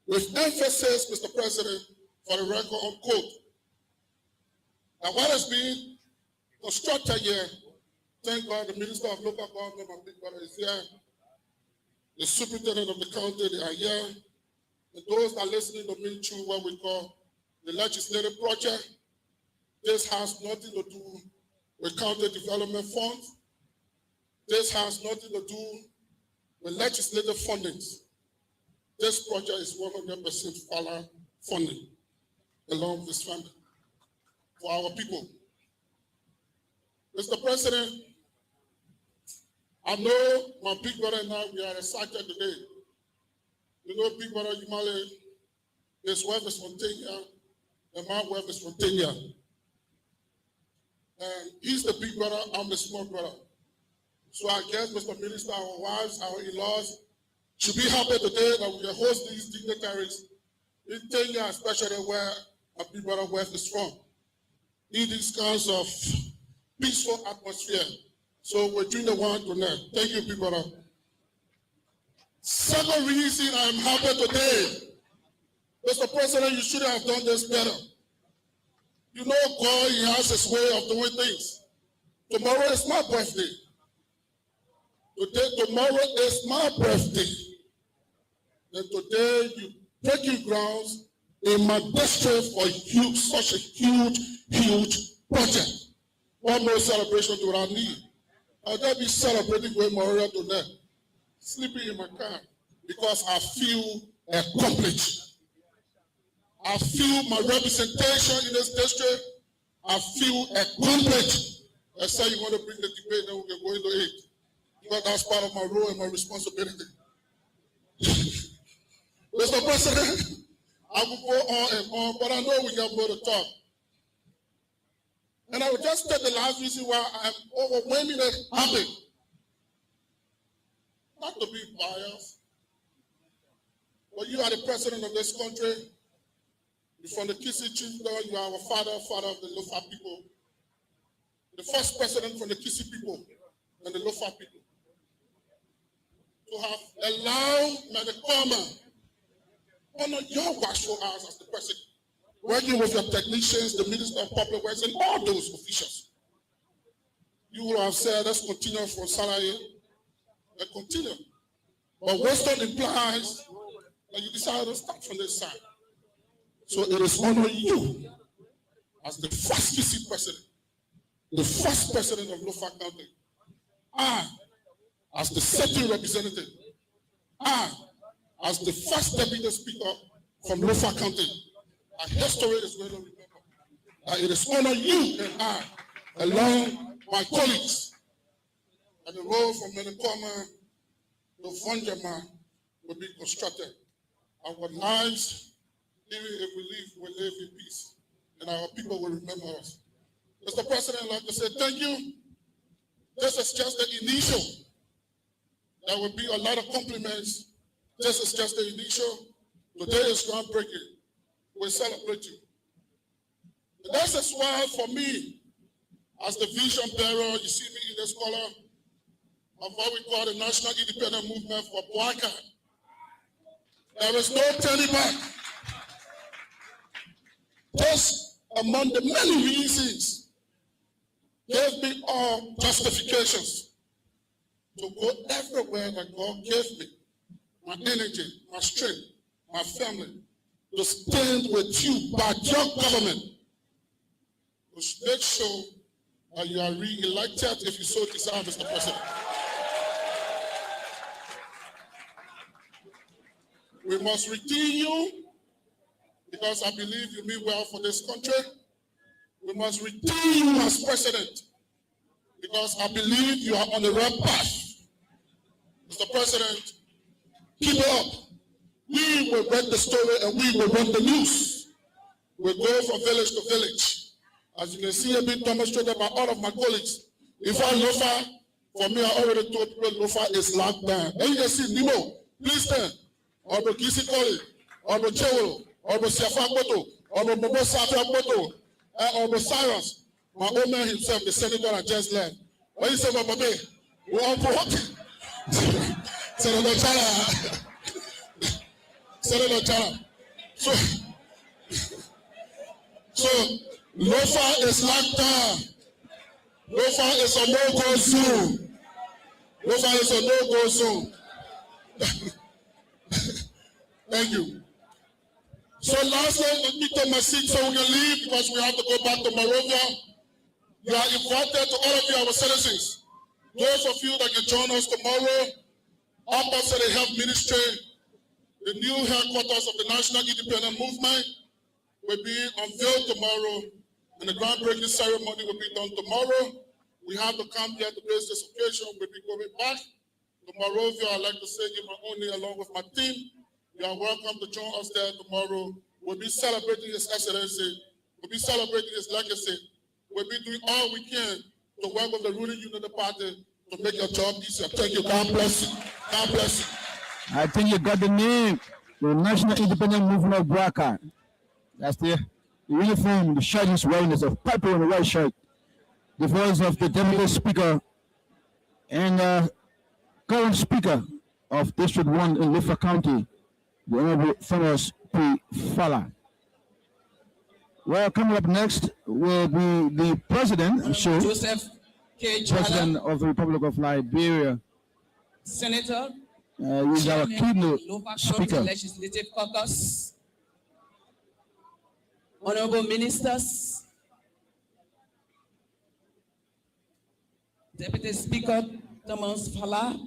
with emphasis, Mr. President, for the record on code. Now, what has been constructed here, thank God the Minister of Local Government, my big brother, is here. The Superintendent of the county, they are here. And those that are listening to me through what we call the legislative project, this has nothing to do with county development funds. This has nothing to do with legislative fundings. This project is 100% Fala funding along with this funding for our people. Mr. President, I know my big brother and I, we are excited today. You know, big brother Yumale, his wife is from Kenya, and my wife is from Kenya. And he's the big brother, I'm the small brother. So I guess, Mr. Minister, our wives, our in-laws, should be happy today that we can host these dignitaries in Kenya, especially where our big brother wife is from, in these kinds of peaceful atmosphere. So we're doing the one tonight. Thank you, big brother. Second reason I'm happy today, Mr. President, you should have done this better. You know God, he has his way of doing things. Tomorrow is my birthday. Tomorrow is my birthday. And today you taking grounds in my district for such a huge project. One more celebration do I need. I'll just be celebrating with Maria tonight, sleeping in my car, because I feel accomplished. I feel my representation in this district. I feel accomplished. I say you want to bring the debate, then we can go into it. Because that's part of my role and my responsibility. Mr. President, I will go on and on, but I know we got more to talk. And I will just state the last reason why I'm overwhelmingly happy. Not to be biased, but you are the president of this country. You're from the Kisi Chiefdom. You are our father of the Lofa people. The first president from the Kisi people and the Lofa people. To have allowed Medicoma honor your watchful hours as the president, working with your technicians, the Minister of Public Works, and all those officials. You will have said, let's continue from salary and continue. But wisdom implies that you decided to start from this side. So it is honor you as the first KC president, the first president of Lofa County. I, as the second representative, I, as the first deputy speaker from Lofa County, our history is going to remember that it is honor you and I, along my colleagues, and the road from Medicoma to Vonjama will be constructed. Our lives, even if we live in peace, and our people will remember us. Mr. President, I'd like to say thank you. This is just the initial. There will be a lot of compliments. This is just the initial. Today is groundbreaking. We celebrate you. And this is why, for me, as the vision bearer, you see me in this color of what we call the National Independent Movement for Boakai. There is no turning back. This, among the many reasons, gave me all justifications to go everywhere that God gave me. My energy, my strength, my family, to stand with you by your government, to make sure that you are re-elected if you so desire, Mr. President. We must retain you because I believe you mean well for this country. We must retain you as president because I believe you are on the right path. Mr. President, keep it up. We will read the story and we will run the news. We'll go from village to village. As you can see, it's been demonstrated by all of my colleagues. If I Lofa, for me, I already told people Lofa is locked down. And you can see Nimo, please stand. Obo Kisi Koli, Obo Chewolo, Obo Siafa Boto, Obo Bobo Safia Boto, Obo Cyrus, my old man himself, the senator that just left. What do you say about Babe? We all put Senator Chala. Senator Chala. So Lofa is locked down. Lofa is a no-go zone. Lofa is a no-go zone. Thank you. So lastly, let me take my seat so we can leave because we have to go back to Monrovia. You are invited to all of you, our citizens. Those of you that can join us tomorrow, opposite the health ministry, the new headquarters of the National Independent Movement will be unveiled tomorrow, and the groundbreaking ceremony will be done tomorrow. We have to come here to grace this occasion. We'll be going back to Monrovia. I'd like to say in my own name, along with my team, you are welcome to join us there tomorrow. We'll be celebrating His Excellency. We'll be celebrating His legacy. We'll be doing all we can to work with the ruling unit party to make your job easier. Thank you. God bless you. God bless you. I think you got the name. The National Independent Movement of Boakai. That's the uniform, the shirt is wearing is a purple and a white shirt. The voice of the Deputy Speaker and current Speaker of District 1 in Lofa County, the Honorable Thomas P. Fala. Well, coming up next will be the President, Joseph K. President of the Republic of Liberia. Senator, Who is our keynote Lofa County speaker. Legislative Caucus, Honorable Ministers, Deputy Speaker Thomas Fala,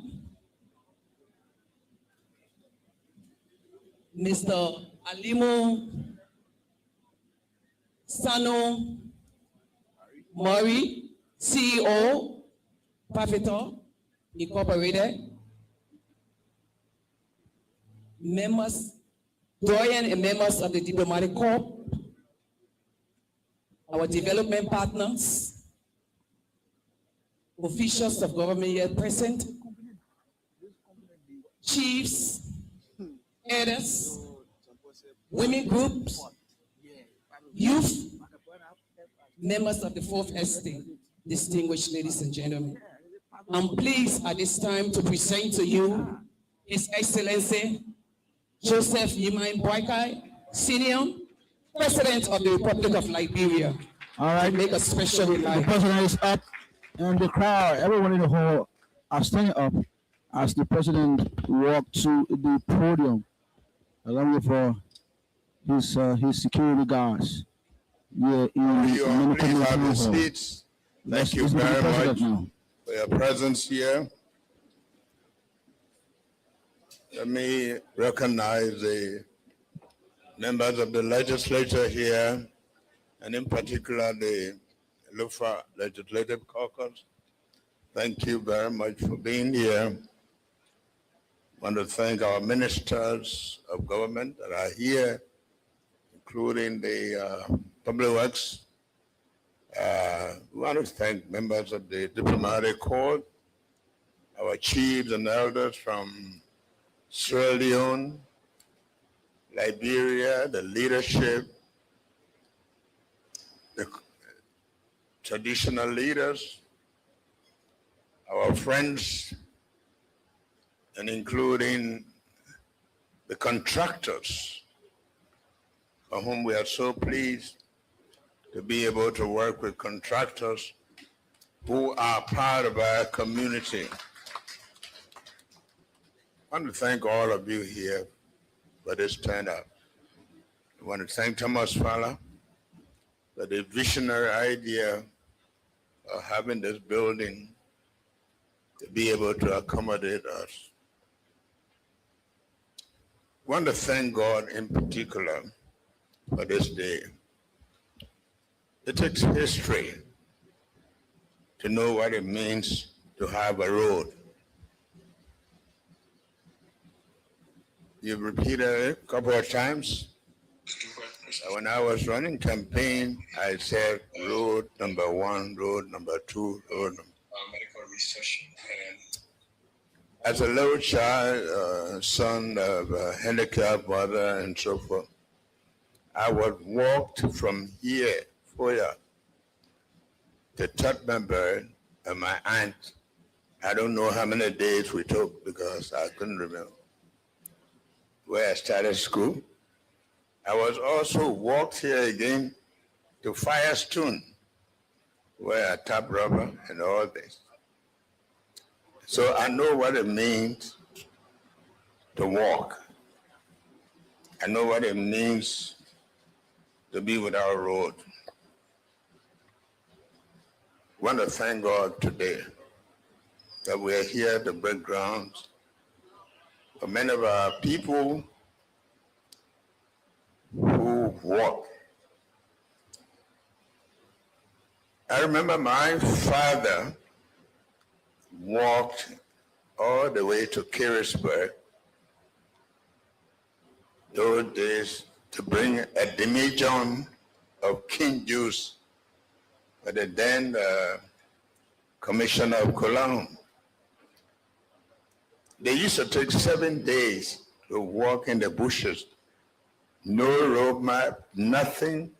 Mr. Alimo Sano Mori, CEO, Pafito Incorporated, members, Doyen and members of the Diplomatic Corps, our development partners, officials of government here present, chiefs, elders, women groups, youth, members of the Fourth Estate, distinguished ladies and gentlemen. I'm pleased at this time to present to you His Excellency Joseph Yimai Boakai, Senior, President of the Republic of Liberia. All right. To make a special The remark. president is up, and the crowd, everyone in the hall, are standing up as the president walked to the podium, along with his security guards. Yeah, in Please have your hall. seats. Let's Thank you listen to the very president much now. for your presence here. Let me recognize the members of the legislature here, and in particular the Lufa Legislative Caucus. Thank you very much for being here. I want to thank our ministers of government that are here, including the Public Works. We want to thank members of the Diplomatic Corps, our chiefs and elders from Sierra Leone, Liberia, the leadership, the traditional leaders, our friends, and including the contractors, for whom we are so pleased to be able to work with contractors who are part of our community. I want to thank all of you here for this turnout. I want to thank Thomas Fowler for the visionary idea of having this building to be able to accommodate us. I want to thank God in particular for this day. It takes history to know what it means to have a road. You've repeated it a couple of times. When I was running campaign, I said road number 1, road number 2, road number. Medical research. As a little child, son of a handicapped mother and so forth, I would walk from here, Foya, to Tottenberg, and my aunt. I don't know how many days we took because I couldn't remember where I started school. I was also walked here again to Firestone, where I tap rubber and all this. So I know what it means to walk. I know what it means to be without a road. I want to thank God today that we are here to break ground for many of our people who walk. I remember my father walked all the way to Carisburg those days to bring a demijohn of king juice for the then commissioner of Cologne. They used to take 7 days to walk in the bushes, no road map, nothing.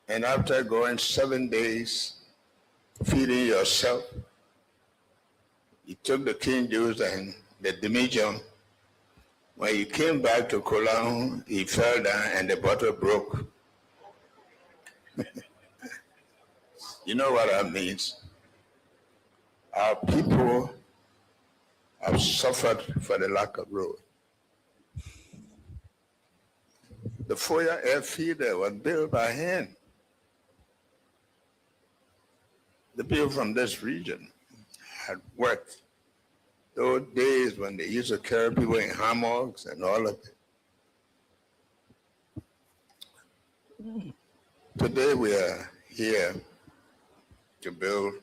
And after going 7 days, feeding yourself, you took the king juice and the demijohn. When you came back to Cologne, he fell down and the bottle broke. You know what that means? Our people have suffered for the lack of road. The Foya airfield was built by hand. The people from this region had worked those days when they used to carry people in hammocks and all of it. Today we are here to build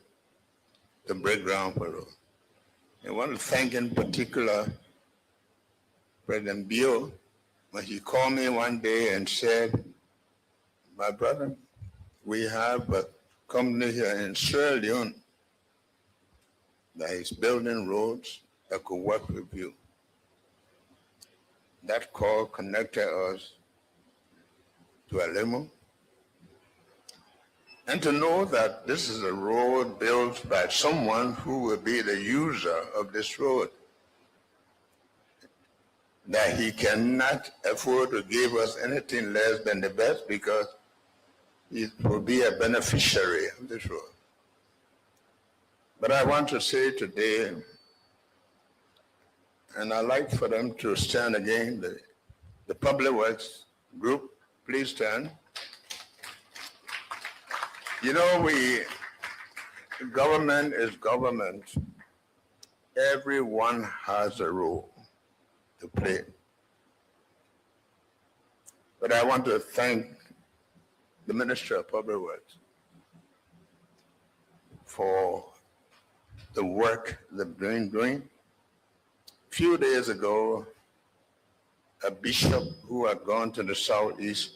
the break ground for road. I want to thank in particular President Bio when he called me one day and said, My brother, we have a company here in Sierra Leone that is building roads that could work with you. That call connected us to Alemo. And to know that this is a road built by someone who will be the user of this road, that he cannot afford to give us anything less than the best because he will be a beneficiary of this road. But I want to say today, and I'd like for them to stand again, the Public Works group, please stand. You know, government is government. Everyone has a role to play. But I want to thank the Minister of Public Works for the work they've been doing. A few days ago, a bishop who had gone to the southeast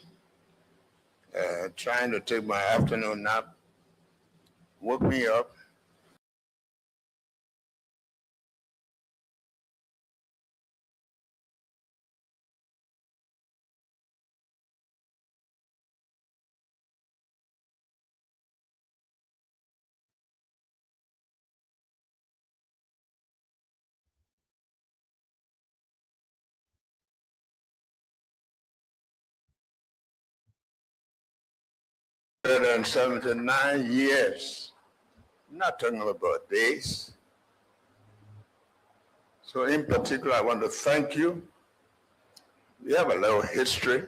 trying to take my afternoon nap woke me up. And 79 years, not talking about days. So in particular, I want to thank you. We have a little history.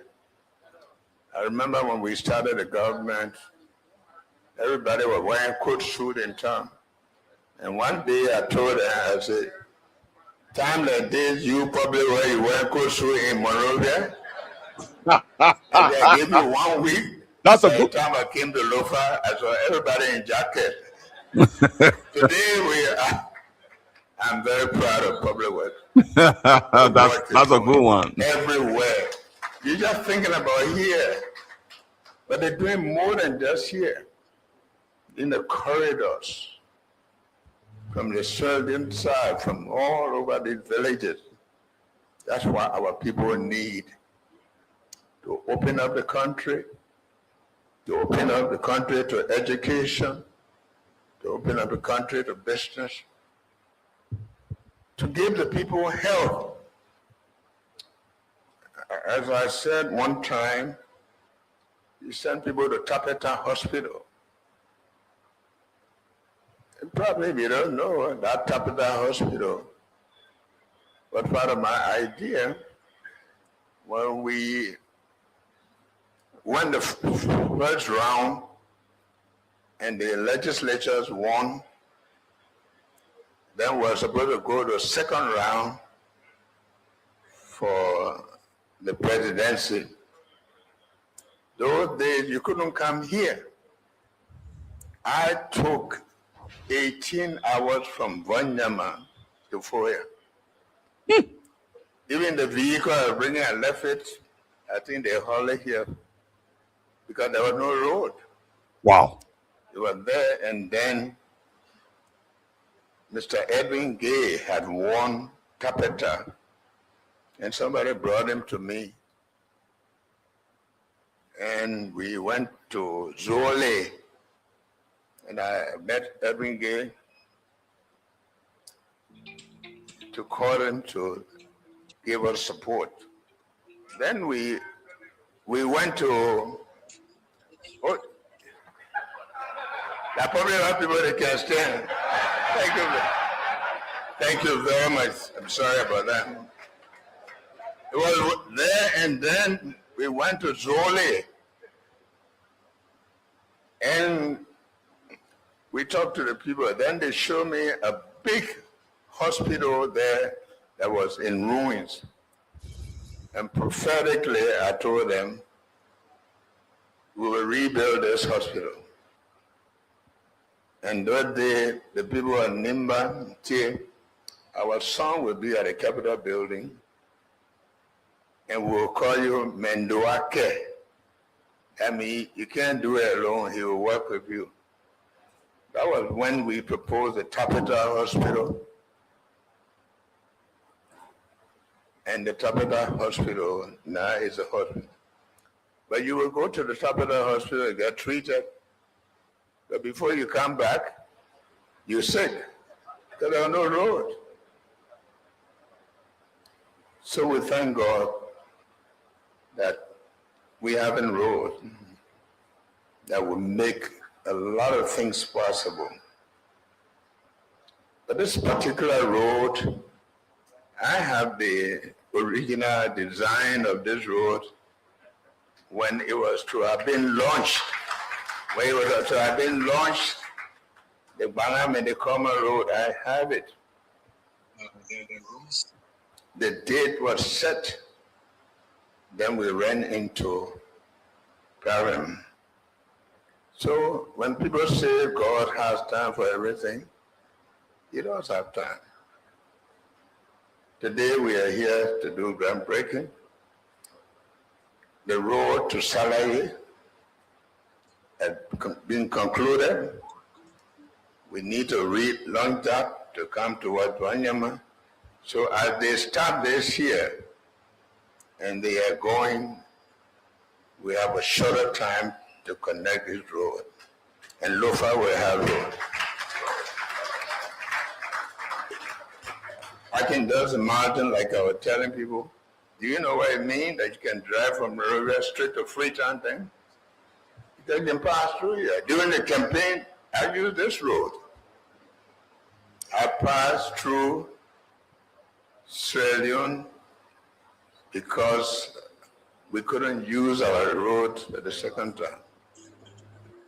I remember when we started the government, everybody was wearing coat suit in town. And one day I told them, I said, time like this, you probably wear coat suit in Monrovia. And I gave you 1 week. That's a By good. the time I came to Lofa, I saw everybody in jacket. Today I'm very proud of Public Works. That's a good one. Everywhere. You're just thinking about here. But they're doing more than just here. In the corridors, from the southern side, from all over these villages. That's what our people need. To open up the country, to open up the country to education, to open up the country to business, to give the people health. As I said one time, you send people to Tapeta Hospital. And probably if you don't know that Tapeta Hospital was part of my idea when we won the first round and the legislatures won. Then we're supposed to go to the second round for the presidency. Those days you couldn't come here. I took 18 hours from Vanyama to Foya. Even the vehicle I was bringing, I left it. I think they hauled it here because there was no road. Wow. It was there, and then Mr. Edwin Gay had won Tapeta, and somebody brought him to me. And we went to Zole, and I met Edwin Gay to call him to give us support. Then we went to, oh, there are probably a lot of people that can stand. Thank you. Thank you very much. I'm sorry about that. It was there, and then we went to Zole, and we talked to the people. Then they showed me a big hospital there that was in ruins. And prophetically, I told them, we will rebuild this hospital. And that day, the people at Nimba, our son will be at the Capitol building, and we'll call you Mendoake. I mean, you can't do it alone. He will work with you. That was when we proposed the Tapeta Hospital. And the Tapeta Hospital now is a hospital. But you will go to the Tapeta Hospital and get treated. But before you come back, you're sick because there are no roads. So we thank God that we have a road that will make a lot of things possible. But this particular road, I have the original design of this road when it was to have been launched. When it was to have been launched, the Bangham and the Common Road, I have it. The date was set. Then we ran into Param. So when people say God has time for everything, He does have time. Today we are here to do groundbreaking. The road to Salaye had been concluded. We need to relaunch that to come towards Wanyama. So as they start this here and they are going, we have a shorter time to connect this road. And Lofa will have road. I can do the mountain like I was telling people. Do you know what it means that you can drive from River Street to Freetown thing? You can pass through here. During the campaign, I used this road. I passed through Sierra Leone because we couldn't use our road at the second time.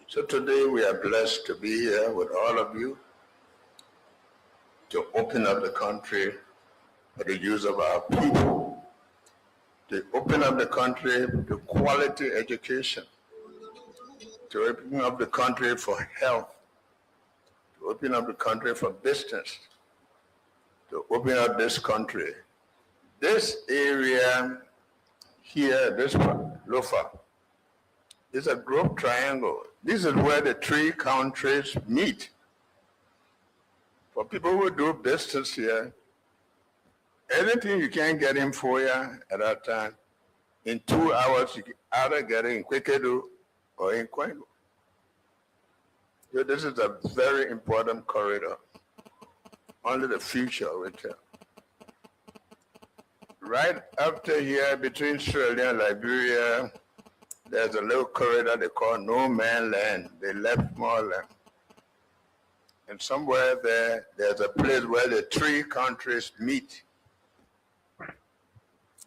So today we are blessed to be here with all of you to open up the country for the use of our people, to open up the country to quality education, to open up the country for health, to open up the country for business, to open up this country. This area here, this Lofa, is a group triangle. This is where the three countries meet. For people who do business here, anything you can't get in Foya at that time, in 2 hours, you can either get it in Kwikedu or in Kwengo. So this is a very important corridor. Only the future will tell. Right after here, between Sierra Leone and Liberia, there's a little corridor they call No Man Land. They left more land. And somewhere there, there's a place where the three countries meet.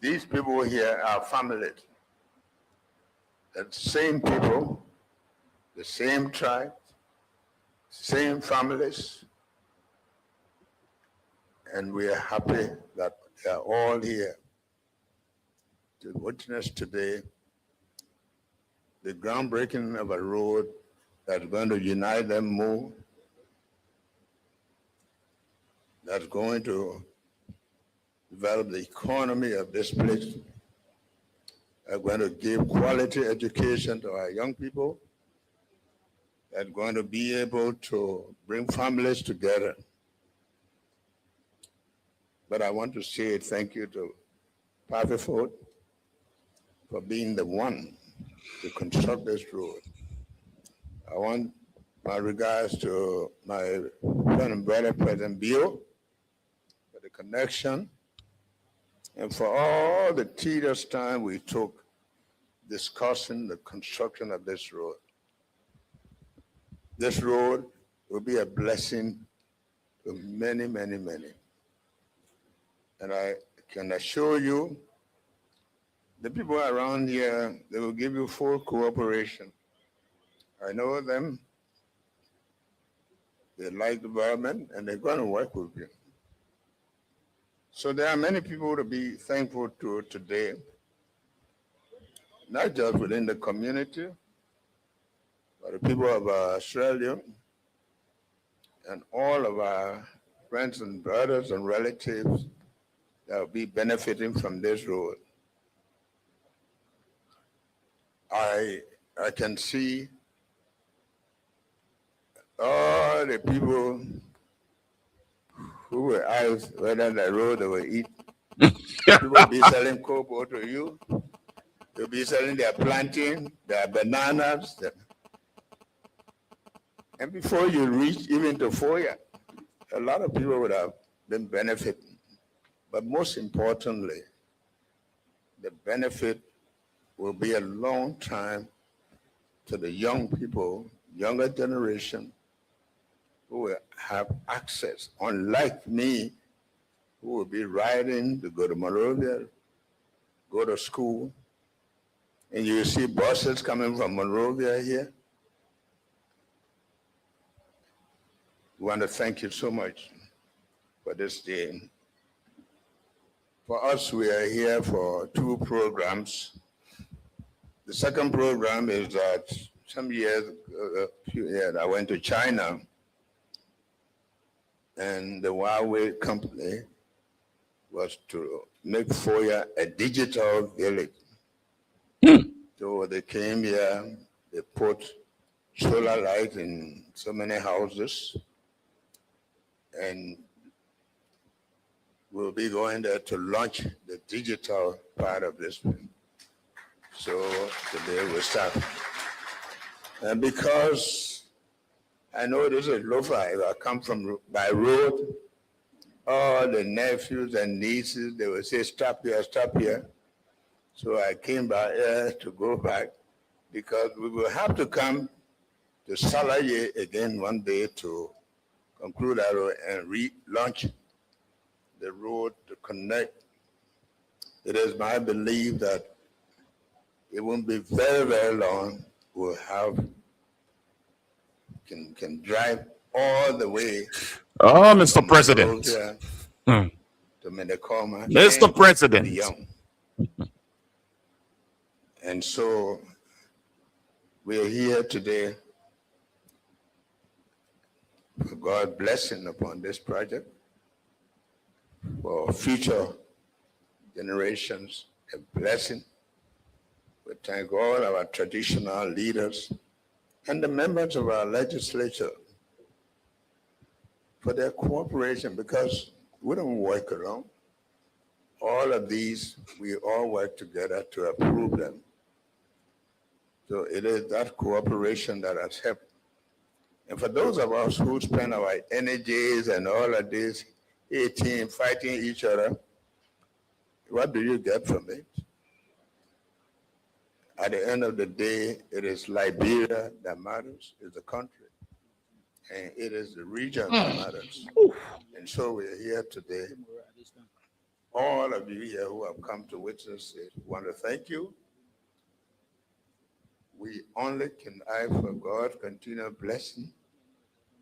These people here are families. The same people, the same tribe, same families. And we are happy that they are all here to witness today the groundbreaking of a road that's going to unite them more, that's going to develop the economy of this place, that's going to give quality education to our young people, that's going to be able to bring families together. But I want to say thank you to Parford for being the one to construct this road. I want my regards to my friend and brother, President Bio, for the connection and for all the tedious time we took discussing the construction of this road. This road will be a blessing to many, many, many. And I can assure you, the people around here, they will give you full cooperation. I know them. They like development, and they're going to work with you. So there are many people to be thankful to today, not just within the community, but the people of Australia and all of our friends and brothers and relatives that will be benefiting from this road. I I can see all the people who will ask whether the road they will eat. People will be selling cocoa to you. They'll be selling their plantain, their bananas. And before you reach even to Foya, a lot of people would have been benefiting. But most importantly, the benefit will be a long time to the young people, younger generation, who will have access, unlike me, who will be riding to go to Monrovia, go to school, and you see buses coming from Monrovia here. We want to thank you so much for this day. For us, we are here for 2 programs. The second program is that some years, a few years, I went to China, and the Huawei company was to make Foya a digital village. So they came here, they put solar lights in so many houses, and we'll be going there to launch the digital part of this. So today we start. And because I know this is Lofa, if I come from by road, all the nephews and nieces, they will say, stop here, stop here. So I came by here to go back because we will have to come to Salaye again one day to conclude our road and relaunch the road to connect. It is my belief that it won't be very, very long. We'll have, can drive all the way. Oh, Mr. President. To Menekoma. Mr. President. Beyond. And so we are here today for God's blessing upon this project, for future generations, a blessing. We thank all our traditional leaders and the members of our legislature for their cooperation, because we don't work alone. All of these, we all work together to approve them. So it is that cooperation that has helped. And for those of us who spend our energies and all of this, fighting each other, what do you get from it? At the end of the day, it is Liberia that matters, it's the country. And it is the region that matters. And so we are here today. All of you here who have come to witness it, we want to thank you. We only can ask for God's continual blessing,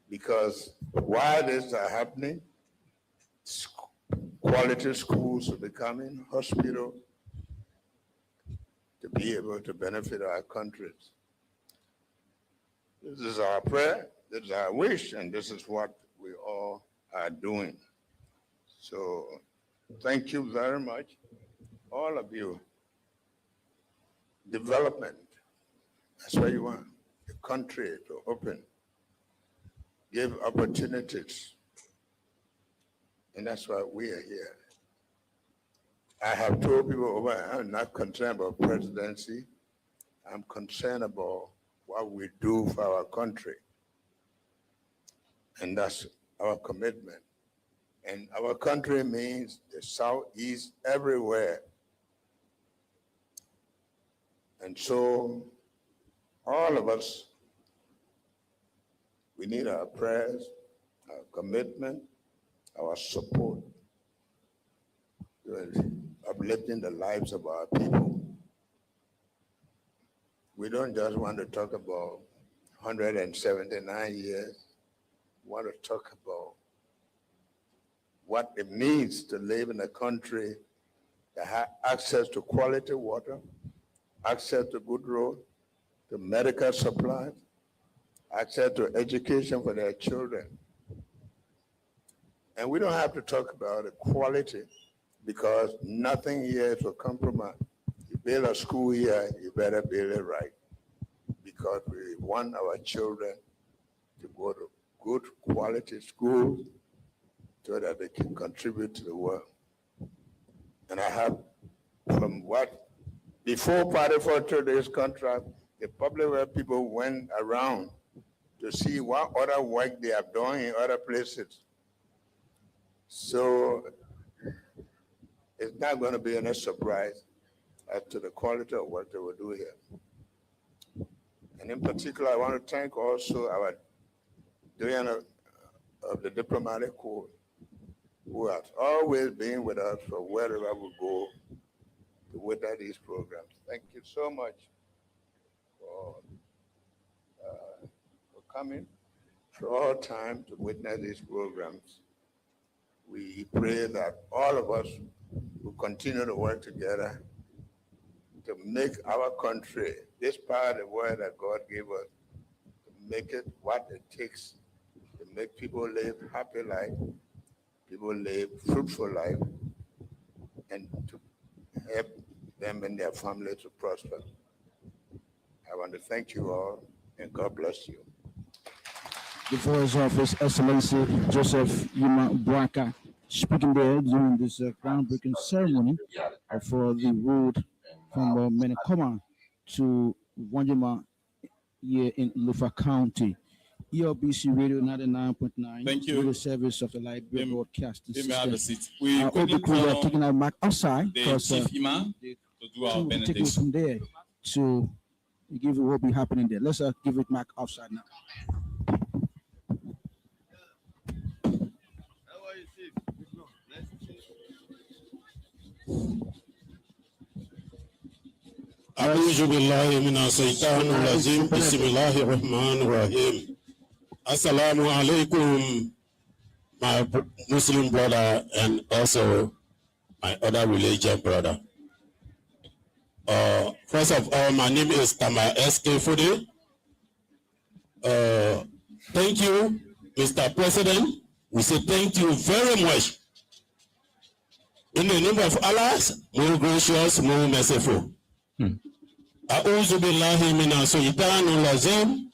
because while this are happening, quality schools are becoming hospitals to be able to benefit our countries. This is our prayer, this is our wish, and this is what we all are doing. So thank you very much, all of you. Development, that's what you want, the country to open, give opportunities, and that's why we are here. I have told people over, I'm not concerned about presidency, I'm concerned about what we do for our country, and that's our commitment. And our country means the Southeast, everywhere. And so all of us, we need our prayers, our commitment, our support, uplifting the lives of our people. We don't just want to talk about 179 years. We want to talk about what it means to live in a country that has access to quality water, access to good road, to medical supplies, access to education for their children. And we don't have to talk about equality, because nothing here is a compromise. You build a school here, you better build it right. because we want our children to go to good quality school so that they can contribute to the world. And I have, from what, before Party for today's contract, the public work people went around to see what other work they are doing in other places. So it's not going to be any surprise as to the quality of work they will do here. And in particular, I want to thank also our Director of the Diplomatic Corps, who has always been with us for wherever we go to witness these programs. Thank you so much for coming for all time to witness these programs. We pray that all of us will continue to work together to make our country, this part of the world that God gave us, to make it what it takes to make people live happy life, people live fruitful life, and to help them and their family to prosper. I want to thank you all, and God bless you. The voice of His Excellency Joseph Yuma Boakai, speaking there during this groundbreaking ceremony for the road from Menakoma to Wanyama here in Lufa County. ELBC Radio 99.9. Thank you. The service of the Liberia Broadcasting You may have a System. seat. We All the crew are taking our mark outside the because chief imam to do our take it benediction. from there to give you what will be happening there. Let's give it back outside now. أعوذ بالله من الشيطان الرجيم بسم الله الرحمن الرحيم Assalamu alaikum, my Muslim brother and also my other religious brother. First of all, my name is Tama S.K. Fude. Thank you, Mr. President. We say thank you very much. In the name of Allah, more gracious, more merciful. A'udhu billahi minash shaitanir rajim.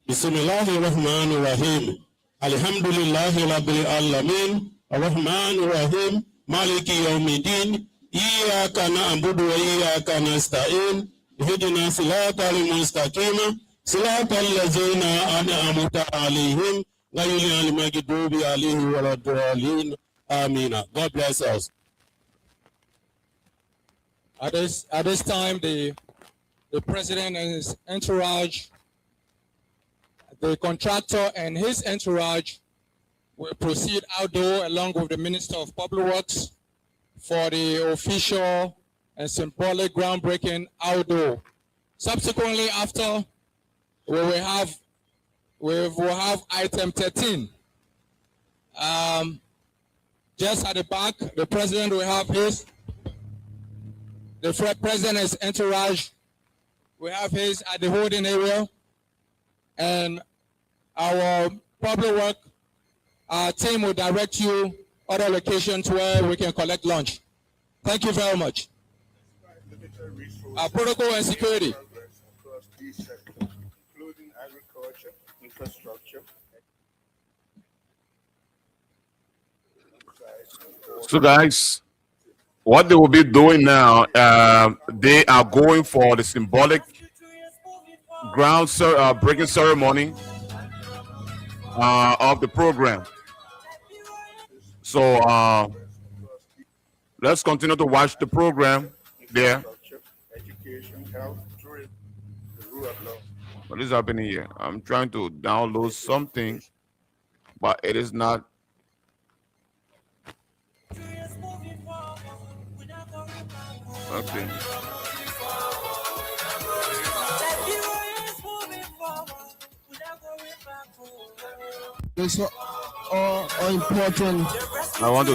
Bismillahir rahmanir rahim. Alhamdulillahi rabbil alamin. Ar-Rahmanir Rahim. Maliki yawmiddin. Iyyaka na'budu wa iyyaka nasta'in. Ihdina siratal mustaqim. Siratal ladzina an'amta 'alaihim ghayril maghdubi 'alaihim waladdallin. Amen. God bless us. At this time, the president and his entourage, the contractor and his entourage will proceed outdoor along with the Minister of Public Works for the official and symbolic groundbreaking outdoor. Subsequently, after, we will have item 13. Just at the back, the president will have the president and his entourage will have his at the holding area, and our public work team will direct you other locations where we can collect lunch. Thank you very much. Protocol and security. Across these sectors, including agriculture, infrastructure. So, guys, what they will be doing now, they are going for the symbolic breaking ceremony of the program. So let's continue to watch the program there. Education, health, tourism, the rule of law. What is happening here? I'm trying to download something, but it is not. Okay. It's all important. I want to.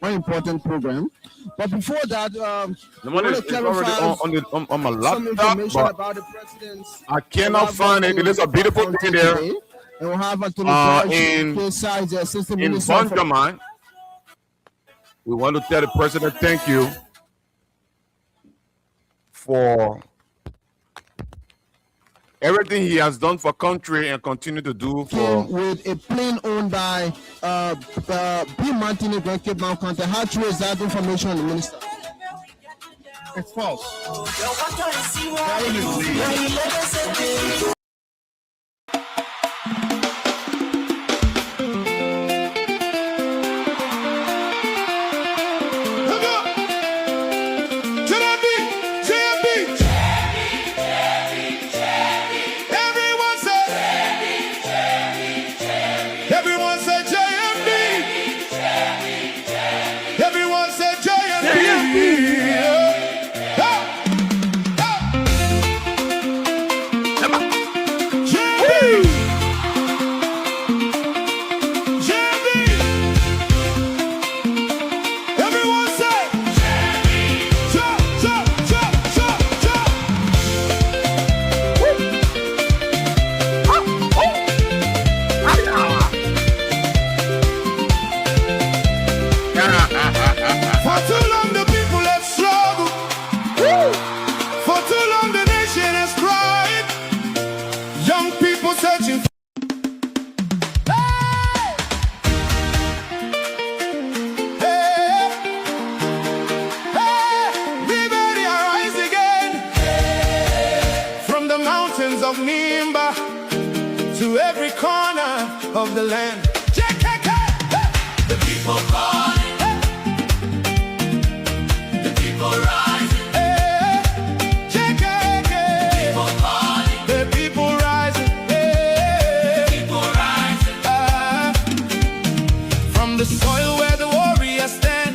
Very important program. But before that, The money is already on my some laptop, information but about the president's. I cannot find it. It is a beautiful thing there. And we'll have Anthony In George, the assistant in minister for Banjaman, we want to tell the president thank you for everything he has done for country and continue to do for. With a plane owned by B. Martini, Grand Cape Mount County. How true is that information on the minister? It's false. Of Nimba to every corner of the land. The people calling, the people rising. People calling, the people rising. People rising. From the soil where the warriors stand,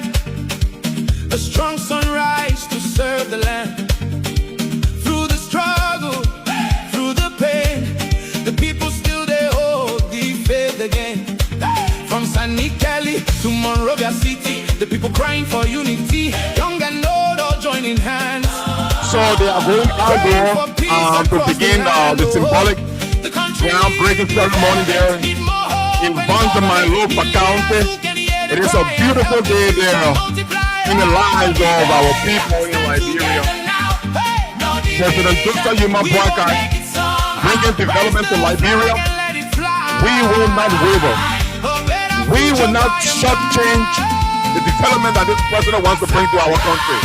a strong sunrise to serve the land. To Monrovia City, the people crying for unity, young and old all joining hands. So they are going out there to begin the symbolic groundbreaking ceremony there in Bantamai, Lopa County. It is a beautiful day there in the lives of our people in Liberia. President Joseph Yuma Boakai bringing development to Liberia. We will not waver. We will not shortchange the development that this president wants to bring to our country.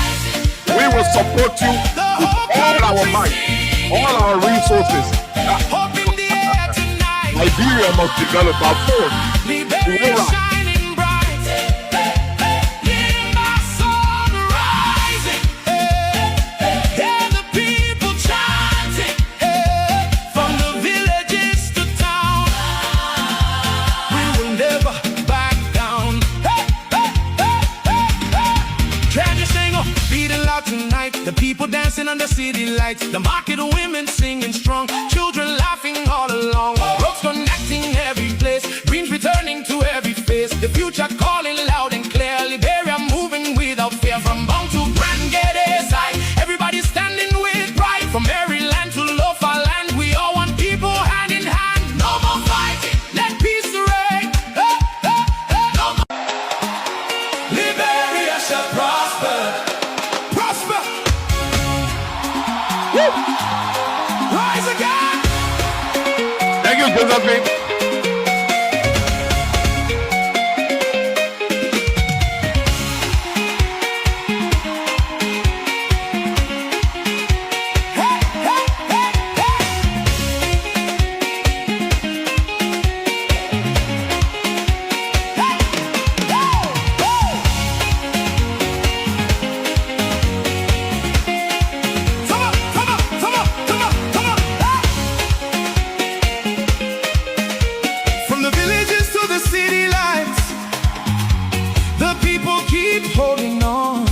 We will support you with all our might, all our resources. Liberia must develop our force. We will rise. The people dancing under city lights, the market of women singing strong, children laughing all along, roads connecting every place, dreams returning to every face, the future calling loud and clear, Liberia moving without fear, from Bong to Grand Gate side, everybody standing with pride, from Maryland to Lofa land, we all want people hand in hand, no more fighting, let peace reign, no more. Liberia shall prosper. Rise again. Thank you, Josephine. Holding on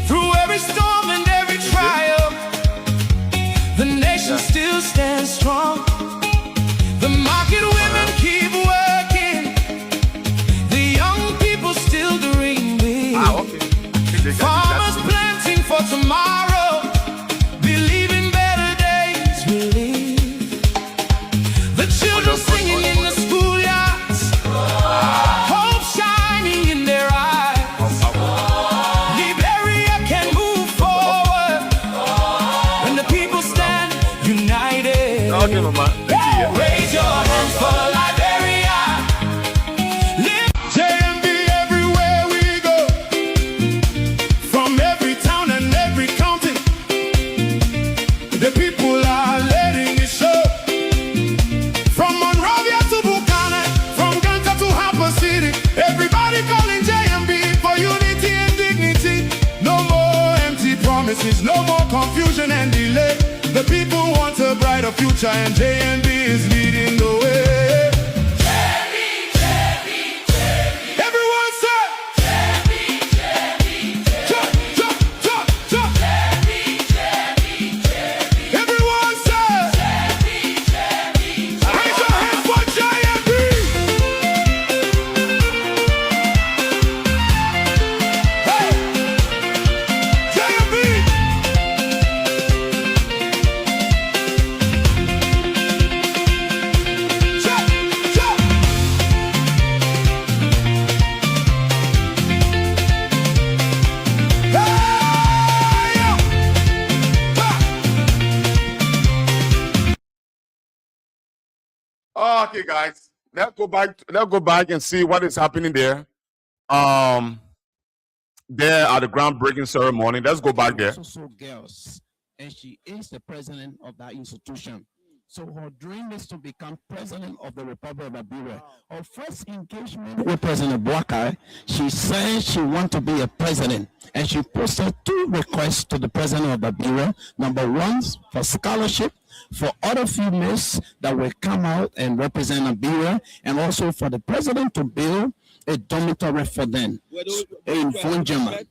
through every storm and every trial, the nation still stands strong. The market women keep working, the young people still dreaming. Farmers planting for tomorrow, believing better days will live. The children singing in the schoolyards, future, and JMB is leading the way. Everyone say, jump, jump, jump, jump. Everyone say, raise your hands for JMB. Hey, JMB. Jump, jump. Okay, guys, let's go back. Let's go back and see what is happening there. There at the groundbreaking ceremony. Let's go back there. Also girls, and she is the president of that institution. So her dream is to become president of the Republic of Liberia. Her first engagement with President Boakai, she said she wants to be a president, and she posted 2 requests to the president of Liberia. Number 1, for scholarship for other females that will come out and represent Liberia, and also for the president to build a dormitory for them in Funjama.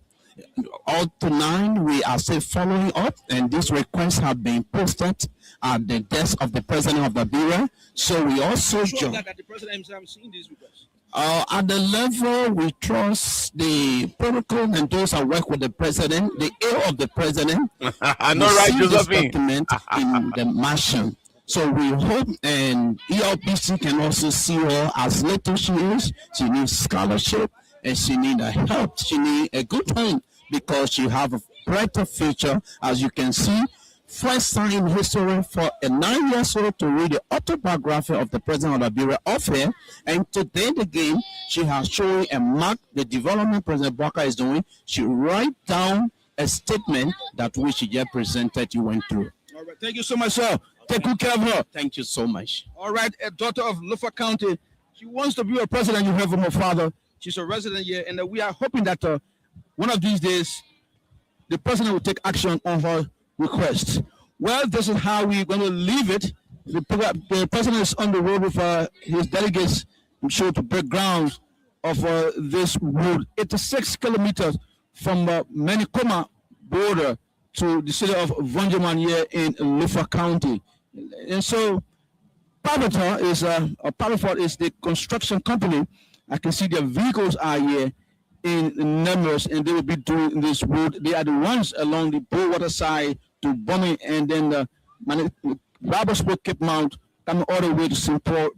All to 9, we are still following up, and these requests have been posted at the desk of the president of Liberia. So we also Sure that the president himself has seen these requests. at the level we trust the protocol and those that work with the president, the ear of the president. I know, right, received this Josephine? document in the mansion. So we hope, and ELPC can also see her as little she is. She needs scholarship, and she needs help. She needs a good time because she have a brighter future. As you can see, first time in history for a 9-year-old to read the autobiography of the president of Liberia of her. And today again, she has shown and marked the development President Boakai is doing. She write down a statement that which she just presented you went through. All right, thank you so much, sir. Take good care of her. Thank you so much. All right, a daughter of Lufa County. She wants to be a president. You heard from her father. She's a resident here, and we are hoping that one of these days, the president will take action on her request. Well, this is how we're going to leave it. The president is on the road with his delegates, I'm sure, to break ground of this road. 86 kilometers from Manicoma border to the city of Vonjaman here in Lufa County. And so Pavota is Pavot is the construction company. I can see their vehicles are here in numbers, and they will be doing this road. They are the ones along the Bullwater side to Bombing, and then the Barbersburg Cape Mount coming all the way to St. Paul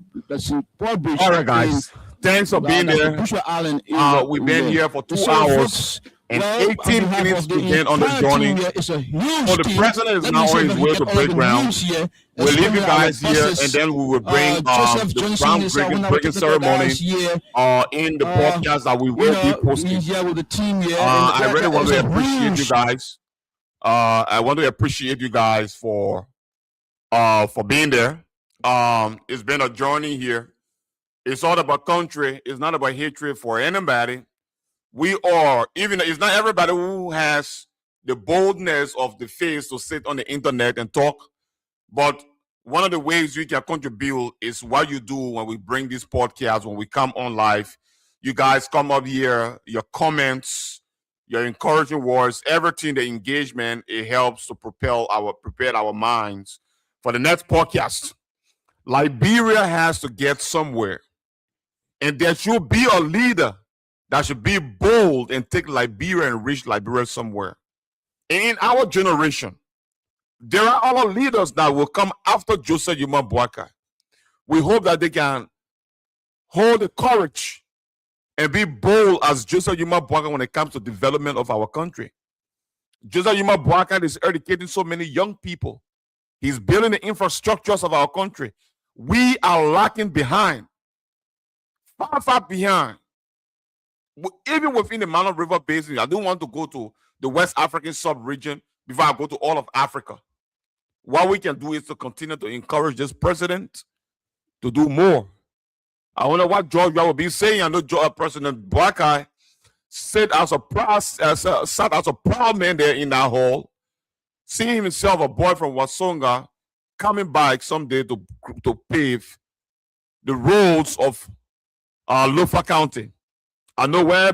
Bridge. All right, guys. Thanks for being there. Island We've been here for 2 hours and 18 minutes to get on the journey. So the president is now on his way to break ground. We'll leave you guys here, and then we will bring the groundbreaking ceremony in the podcast that we will be posting. I really want to appreciate you guys. I want to appreciate you guys for being there. It's been a journey here. It's all about country. It's not about hatred for anybody. We are, even it's not everybody who has the boldness of the face to sit on the internet and talk. But one of the ways we can contribute is what you do when we bring these podcasts, when we come on live. You guys come up here, your comments, your encouraging words, everything, the engagement, it helps to prepare our minds for the next podcast. Liberia has to get somewhere. And there should be a leader that should be bold and take Liberia and reach Liberia somewhere. And in our generation, there are other leaders that will come after Joseph Yuma Boakai. We hope that they can hold the courage and be bold as Joseph Yuma Boakai when it comes to development of our country. Joseph Yuma Boakai is educating so many young people. He's building the infrastructures of our country. We are lacking behind. Far behind. Even within the Mano River Basin, I don't want to go to the West African sub-region before I go to all of Africa. What we can do is to continue to encourage this president to do more. I wonder what Georgia will be saying. I know President Boakai sat as a proud man there in that hall, seeing himself a boy from Wasonga coming back someday to pave the roads of Lofa County. I know where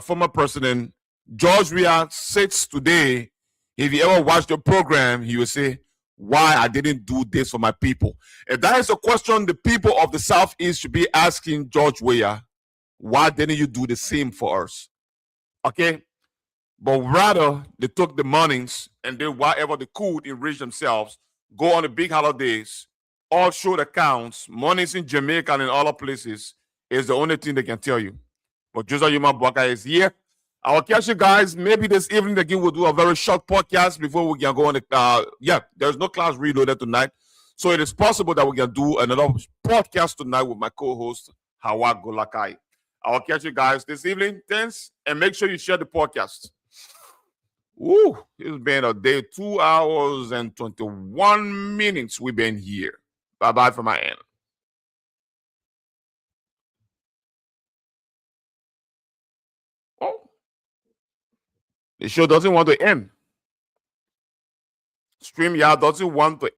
former President George Weah sits today. If you ever watch the program, he will say, why I didn't do this for my people. And that is a question the people of the Southeast should be asking George Weah. Why didn't you do the same for us? Okay? But rather, they took the monies and did whatever they could enrich themselves, go on the big holidays, offshore accounts, monies in Jamaica and in other places is the only thing they can tell you. But Joseph Yuma Boakai is here. I'll catch you guys. Maybe this evening again we'll do a very short podcast before we can go on the there's no class reloaded tonight. So it is possible that we can do another podcast tonight with my co-host, Hawa Golakai. I'll catch you guys this evening. Thanks. And make sure you share the podcast. Woo, it's been a day, 2 hours and 21 minutes we've been here. Bye-bye from my end. Oh, the show doesn't want to end. StreamYard doesn't want to